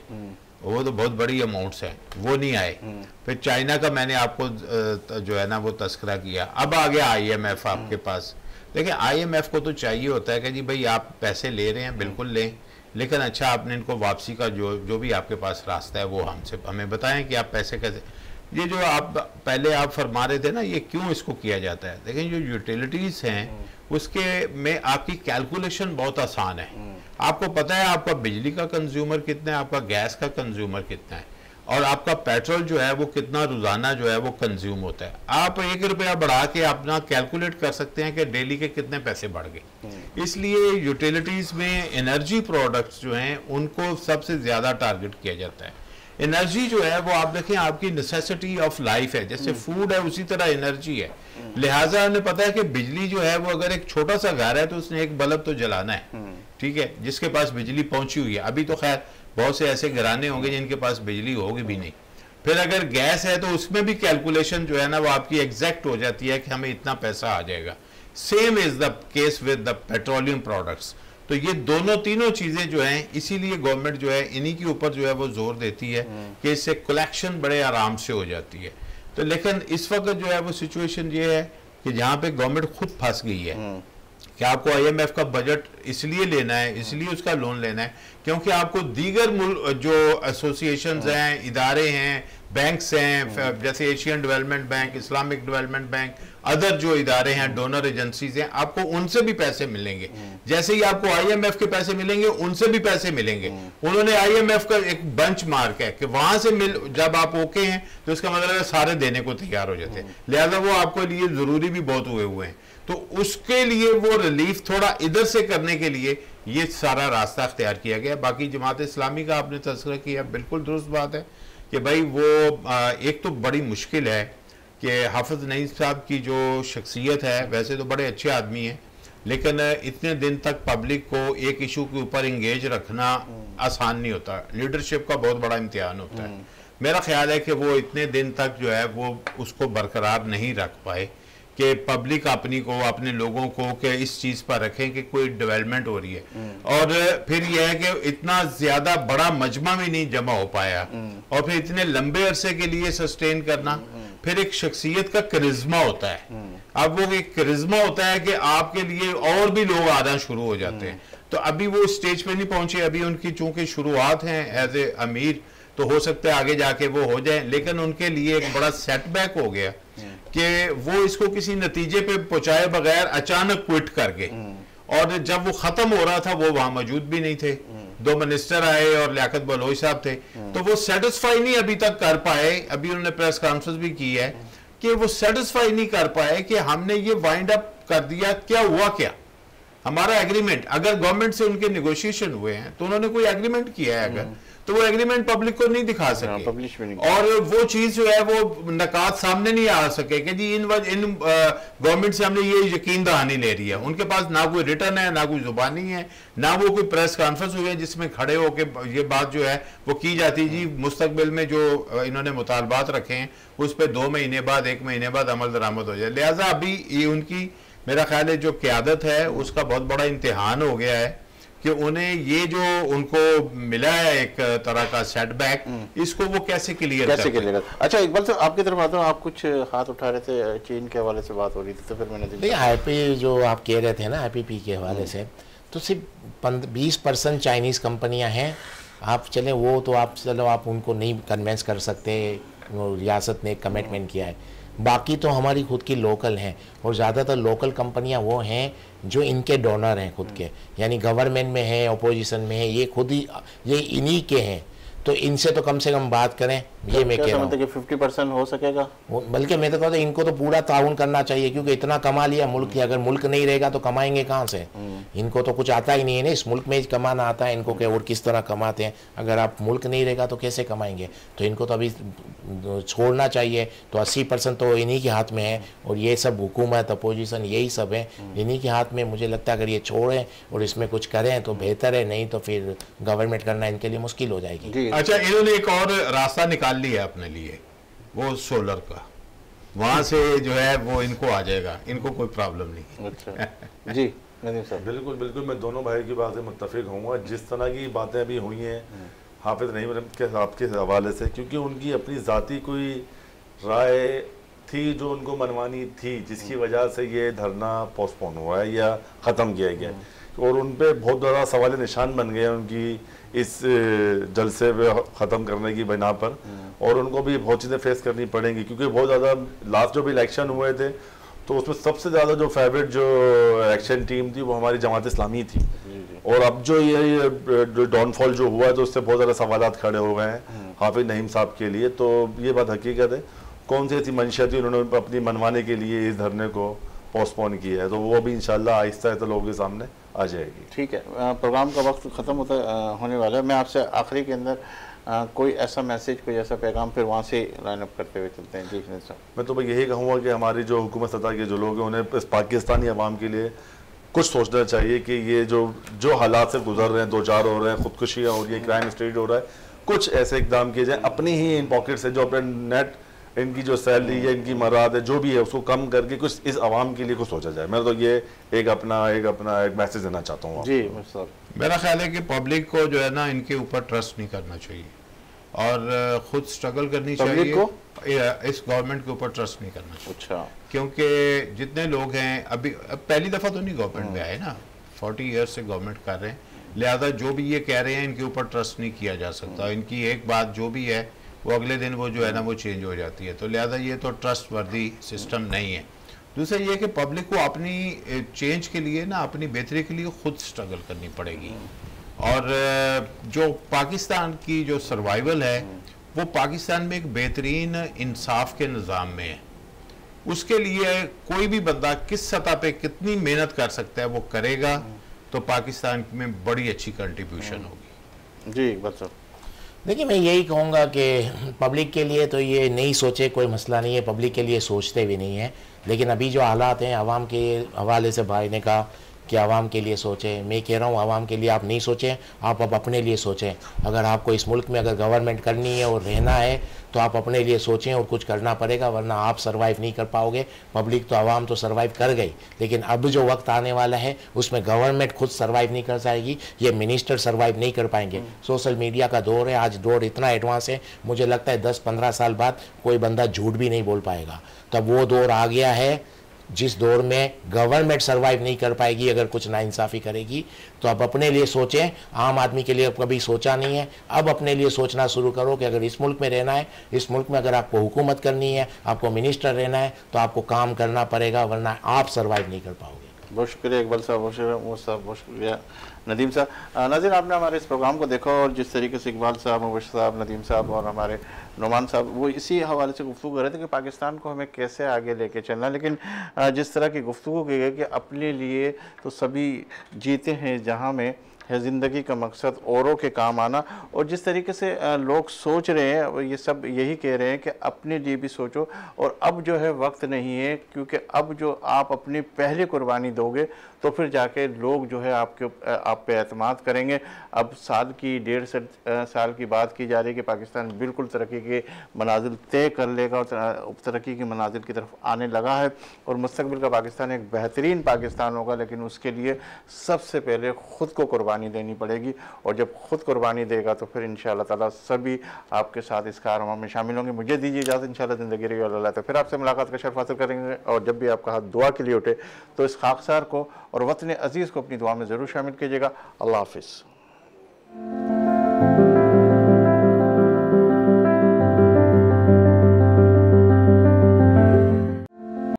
वो तो बहुत बड़ी अमाउंट्स हैं, वो नहीं आए। फिर चाइना का मैंने आपको जो है ना वो तस्करा किया। अब आ गया IMF आपके पास। देखिए IMF को तो चाहिए होता है कि जी भाई आप पैसे ले रहे हैं, बिल्कुल लें, लेकिन अच्छा आपने इनको वापसी का जो भी आपके पास रास्ता है वो हमें बताएं कि आप पैसे कैसे, ये जो आप पहले आप फरमा रहे थे ना, ये क्यों इसको किया जाता है। देखिए जो यूटिलिटीज हैं उसके में आपकी कैलकुलेशन बहुत आसान है। आपको पता है आपका बिजली का कंज्यूमर कितना है, आपका गैस का कंज्यूमर कितना है, और आपका पेट्रोल जो है वो कितना रोजाना जो है वो कंज्यूम होता है। आप 1 रुपया बढ़ा के अपना कैलकुलेट कर सकते हैं कि डेली के कितने पैसे बढ़ गए। इसलिए यूटिलिटीज में एनर्जी प्रोडक्ट्स जो हैं उनको सबसे ज्यादा टारगेट किया जाता है। एनर्जी जो है वो आप देखें आपकी नेसेसिटी ऑफ लाइफ है, जैसे फूड है उसी तरह एनर्जी है। लिहाजा हमें पता है कि बिजली जो है वो अगर एक छोटा सा घर है तो उसने एक बल्ब तो जलाना है, ठीक है, जिसके पास बिजली पहुंची हुई है। अभी तो खैर बहुत से ऐसे घराने होंगे जिनके पास बिजली होगी भी नहीं। फिर अगर गैस है तो उसमें भी कैलकुलेशन जो है ना वो आपकी एग्जैक्ट हो जाती है कि हमें इतना पैसा आ जाएगा। Same is the case with the petroleum products. तो ये तीनों चीजें जो हैं, इसीलिए गवर्नमेंट जो है इन्हीं के ऊपर जो है वो जोर देती है कि इससे कलेक्शन बड़े आराम से हो जाती है। तो लेकिन इस वक्त जो है वो सिचुएशन ये है कि जहाँ पे गवर्नमेंट खुद फंस गई है कि आपको IMF का बजट इसलिए लेना है, इसलिए उसका लोन लेना है क्योंकि आपको दीगर जो एसोसिएशंस हैं, इदारे हैं, बैंक्स हैं, जैसे Asian development bank, Islamic development bank, other जो इदारे हैं, डोनर एजेंसीज हैं, आपको उनसे भी पैसे मिलेंगे। जैसे ही आपको IMF के पैसे मिलेंगे, उनसे भी पैसे मिलेंगे। उन्होंने IMF का एक बेंच मार्क है कि वहां से जब आप ओके हैं तो इसका मतलब है सारे देने को तैयार हो जाते हैं, लिहाजा वो आपके लिए जरूरी भी बहुत हुए हैं। तो उसके लिए वो रिलीफ थोड़ा इधर से करने के लिए ये सारा रास्ता अख्तियार किया गया। बाकी जमात इस्लामी का आपने तज़किरा किया, बिल्कुल दुरुस्त बात है कि भाई वो एक तो बड़ी मुश्किल है कि हाफिज नईम साहब की जो शख्सियत है, वैसे तो बड़े अच्छे आदमी हैं, लेकिन इतने दिन तक पब्लिक को एक इशू के ऊपर इंगेज रखना आसान नहीं होता। लीडरशिप का बहुत बड़ा इम्तिहान होता है। मेरा ख्याल है कि वो इतने दिन तक जो है वो उसको बरकरार नहीं रख पाए कि पब्लिक अपनी को, अपने लोगों को कि इस चीज़ पर रखें कि कोई डेवलपमेंट हो रही है। और फिर यह है कि इतना ज़्यादा बड़ा मजमा भी नहीं जमा हो पाया, और फिर इतने लंबे अरसे के लिए सस्टेन करना, फिर एक शख्सियत का करिश्मा होता है। अब वो एक करिश्मा होता है कि आपके लिए और भी लोग आना शुरू हो जाते हैं। तो अभी वो स्टेज पे नहीं पहुंचे, अभी उनकी चूंकि शुरुआत है एज ए अमीर, तो हो सकता है आगे जाके वो हो जाए, लेकिन उनके लिए एक बड़ा सेटबैक हो गया कि वो इसको किसी नतीजे पे पहुंचाए बगैर अचानक क्विट कर गए। और जब वो खत्म हो रहा था वो वहां मौजूद भी नहीं थे, 2 मिनिस्टर आए और लियाकत बलोच साहब थे, तो वो सेटिस्फाई नहीं अभी तक कर पाए। अभी उन्होंने प्रेस कॉन्फ्रेंस भी की है कि वो सेटिस्फाई नहीं कर पाए कि हमने ये वाइंड अप कर दिया, क्या हुआ, क्या हमारा एग्रीमेंट, अगर गवर्नमेंट से उनके नेगोशिएशन हुए हैं तो उन्होंने कोई एग्रीमेंट किया है, अगर तो वो एग्रीमेंट पब्लिक को नहीं दिखा सके, पब्लिश भी नहीं, और वो चीज जो है वो नकात सामने नहीं आ सके कि जी इन गवर्नमेंट से हमने ये यकीन दहानी ले रही है। उनके पास ना कोई रिटर्न है, ना कोई जुबानी है, ना वो कोई प्रेस कॉन्फ्रेंस हुई है जिसमें खड़े होकर ये बात जो है वो की जाती जी मुस्तकबिल में जो इन्होंने मुतालबात रखे हैं उस पर 2 महीने बाद, 1 महीने बाद अमल दरामद हो जाए। लिहाजा अभी ये उनकी, मेरा ख्याल है, जो क़यादत है उसका बहुत बड़ा इम्तिहान हो गया है कि उन्हें ये जो उनको मिला है एक तरह का सेटबैक, इसको वो कैसे क्लियर कर। अच्छा, इकबाल साहब आपकी तरफ आता हूँ, आप कुछ हाथ उठा रहे थे, चीन के हवाले से बात हो रही थी, तो फिर मैंने देखा IP जो आप कह रहे थे ना, IPP के हवाले से, तो सिर्फ 20% चाइनीज़ कंपनियां हैं। आप चले वो तो आप चलो आप उनको नहीं कन्वेंस कर सकते, रियासत ने कमिटमेंट किया है, बाकी तो हमारी खुद की लोकल हैं, और ज़्यादातर लोकल कंपनियां वो हैं जो इनके डोनर हैं खुद के, यानी गवर्नमेंट में है, अपोजिशन में है, ये खुद ही ये इन्हीं के हैं। तो इनसे तो कम से कम बात करें, ये मैं कह रहा हूँ कि 50% हो सकेगा। बल्कि मैं तो कहता हूँ इनको तो पूरा ताउन करना चाहिए, क्योंकि इतना कमा लिया मुल्क की, अगर मुल्क नहीं रहेगा तो कमाएंगे कहाँ से? इनको तो कुछ आता ही नहीं है ना, इस मुल्क में ही कमाना आता है इनको, कि और किस तरह कमाते हैं। अगर आप मुल्क नहीं रहेगा तो कैसे कमाएंगे? तो इनको तो अभी छोड़ना चाहिए। तो 80% तो इन्हीं के हाथ में है, और ये सब हुकूमत, अपोजिशन, यही सब है इन्हीं के हाथ में। मुझे लगता है अगर ये छोड़ें और इसमें कुछ करें तो बेहतर है, नहीं तो फिर गवर्नमेंट करना इनके लिए मुश्किल हो जाएगी। अच्छा, इन्होंने एक और रास्ता निकाल लिया अपने लिए, वो सोलर का, वहां से जो है वो इनको आ जाएगा, इनको कोई प्रॉब्लम नहीं। अच्छा जी, बिल्कुल बिल्कुल, मैं दोनों भाई की बात से मुत्तफिक होऊंगा। जिस तरह की बातें अभी हुई हैं हाफिज नईम के आपके हवाले से, क्योंकि उनकी अपनी ज़ाती कोई राय थी जो उनको मनवानी थी, जिसकी वजह से ये धरना पोस्टपोन हुआ है या ख़त्म किया गया, और उन पर बहुत ज़्यादा सवाल निशान बन गए उनकी इस जलसे पे ख़त्म करने की बिना पर, और उनको भी बहुत चीज़ें फेस करनी पड़ेंगी, क्योंकि बहुत ज़्यादा लास्ट जो भी इलेक्शन हुए थे तो उसमें सबसे ज़्यादा जो फेवरेट जो इलेक्शन टीम थी वो हमारी जमात इस्लामी थी, और अब जो ये डाउनफॉल जो हुआ है तो उससे बहुत ज़्यादा सवालात खड़े हो गए हैं हाफिज नईम साहब के लिए। तो ये बात हकीकत है, कौन सी ऐसी मंशा थी उन्होंने अपनी मनवाने के लिए इस धरने को पोस्टपोन किया है, तो वो भी इंशाल्लाह आहिस्ता आहिस्ता लोगों के सामने आ जाएगी। ठीक है, प्रोग्राम का वक्त ख़त्म होने वाला है। मैं आपसे आखिरी के अंदर कोई ऐसा मैसेज, कोई ऐसा पैगाम फिर वहाँ से लाइन अप करते हुए चलते हैं। जी साहब, मैं तो यही कहूँगा कि हमारी जो हुकूमत सतह के जो लोग हैं उन्हें इस पाकिस्तानी अवाम के लिए कुछ सोचना चाहिए कि ये जो हालात से गुजर रहे हैं, 2-4 हो रहे हैं, खुदकुशियाँ हो रही है, क्राइम स्ट्रीट हो रहा है, कुछ ऐसे इकदाम किए जाए अपनी ही इन पॉकेट से, जो अपने नेट इनकी जो सैलरी है, इनकी मराद है, जो भी है उसको कम करके कुछ इस आवाम के लिए कुछ सोचा जाए। मैं तो ये एक अपना मैसेज देना चाहता हूँ। जी सर, मेरा ख्याल है कि पब्लिक को जो है ना इनके ऊपर ट्रस्ट नहीं करना चाहिए और खुद स्ट्रगल करनी चाहिए। इस गवर्नमेंट के ऊपर ट्रस्ट नहीं करना चाहिए। अच्छा, क्योंकि जितने लोग हैं अभी पहली दफ़ा तो नहीं गवर्नमेंट में आए ना, 40 ईयर्स से गवर्नमेंट कर रहे हैं, लिहाजा जो भी ये कह रहे हैं इनके ऊपर ट्रस्ट नहीं किया जा सकता। इनकी एक बात जो भी है वो अगले दिन वो जो है ना वो चेंज हो जाती है, तो लिहाजा ये तो ट्रस्ट वर्दी सिस्टम नहीं है। दूसरा ये कि पब्लिक को अपनी चेंज के लिए ना, अपनी बेहतरी के लिए खुद स्ट्रगल करनी पड़ेगी। और जो पाकिस्तान की जो सर्वाइवल है वो पाकिस्तान में एक बेहतरीन इंसाफ के निज़ाम में है। उसके लिए कोई भी बंदा किस सतह पे कितनी मेहनत कर सकता है वो करेगा तो पाकिस्तान में बड़ी अच्छी कंट्रीब्यूशन होगी। जी इकबाल साहब। देखिए, मैं यही कहूँगा कि पब्लिक के लिए तो ये नहीं सोचे कोई मसला नहीं है, पब्लिक के लिए सोचते भी नहीं है। लेकिन अभी जो हालात हैं आवाम के हवाले से भाई ने कहा कि आवाम के लिए सोचें, मैं कह रहा हूँ आवाम के लिए आप नहीं सोचें, आप अब अपने लिए सोचें। अगर आपको इस मुल्क में अगर गवर्नमेंट करनी है और रहना है तो आप अपने लिए सोचें और कुछ करना पड़ेगा, वरना आप सर्वाइव नहीं कर पाओगे। पब्लिक तो आवाम तो सर्वाइव कर गई, लेकिन अब जो वक्त आने वाला है उसमें गवर्नमेंट खुद सर्वाइव नहीं कर पाएगी, ये मिनिस्टर सर्वाइव नहीं कर पाएंगे। सोशल मीडिया का दौर है, आज दौर इतना एडवांस है, मुझे लगता है 10-15 साल बाद कोई बंदा झूठ भी नहीं बोल पाएगा। तब वो दौर आ गया है जिस दौर में गवर्नमेंट सर्वाइव नहीं कर पाएगी अगर कुछ नाइंसाफ़ी करेगी। तो अब अपने लिए सोचें, आम आदमी के लिए कभी सोचा नहीं है, अब अपने लिए सोचना शुरू करो कि अगर इस मुल्क में रहना है, इस मुल्क में अगर आपको हुकूमत करनी है, आपको मिनिस्टर रहना है तो आपको काम करना पड़ेगा, वरना आप सर्वाइव नहीं कर पाओगे। बहुत शुक्रिया इकबाल साहब, बहुत शुक्रिया नदीम साहब। नाज़रीन, आपने हमारे इस प्रोग्राम को देखा और जिस तरीके से इकबाल साहब, मुबशर साहब, नदीम साहब और हमारे नुमान साहब वो इसी हवाले से गुफ्तगू कर रहे थे कि पाकिस्तान को हमें कैसे आगे लेके चलना। लेकिन जिस तरह की गुफ्तगू की गई कि अपने लिए तो सभी जीते हैं, जहाँ में है ज़िंदगी का मकसद औरों के काम आना, और जिस तरीके से लोग सोच रहे हैं ये सब यही कह रहे हैं कि अपने लिए भी सोचो। और अब जो है वक्त नहीं है, क्योंकि अब जो आप अपनी पहली कुर्बानी दोगे तो फिर जाके लोग जो है आप पे एतमाद करेंगे। अब साल की 1.5 साल की बात की जा रही है कि पाकिस्तान बिल्कुल तरक्की के मनाजिल तय कर लेगा और तरक्की की मनाजिल की तरफ आने लगा है और मुस्तकबिल का पाकिस्तान एक बेहतरीन पाकिस्तान होगा। लेकिन उसके लिए सबसे पहले ख़ुद को कुर्बानी देनी पड़ेगी, और जब खुद कुर्बानी देगा तो फिर इंशाअल्लाह ताला सभी आपके साथ इस कारवां में शामिल होंगे। मुझे दीजिए इजाज़त, इंशाअल्लाह ज़िंदगी रही अल्लाह, तो फिर आपसे मुलाकात का शर्फ हासिल करेंगे। और जब भी आपका हाथ दुआ के लिए उठे तो इस खाकसार को और वतन अज़ीज़ को अपनी दुआ में ज़रूर शामिल कीजिएगा। अल्लाह हाफ़िज़।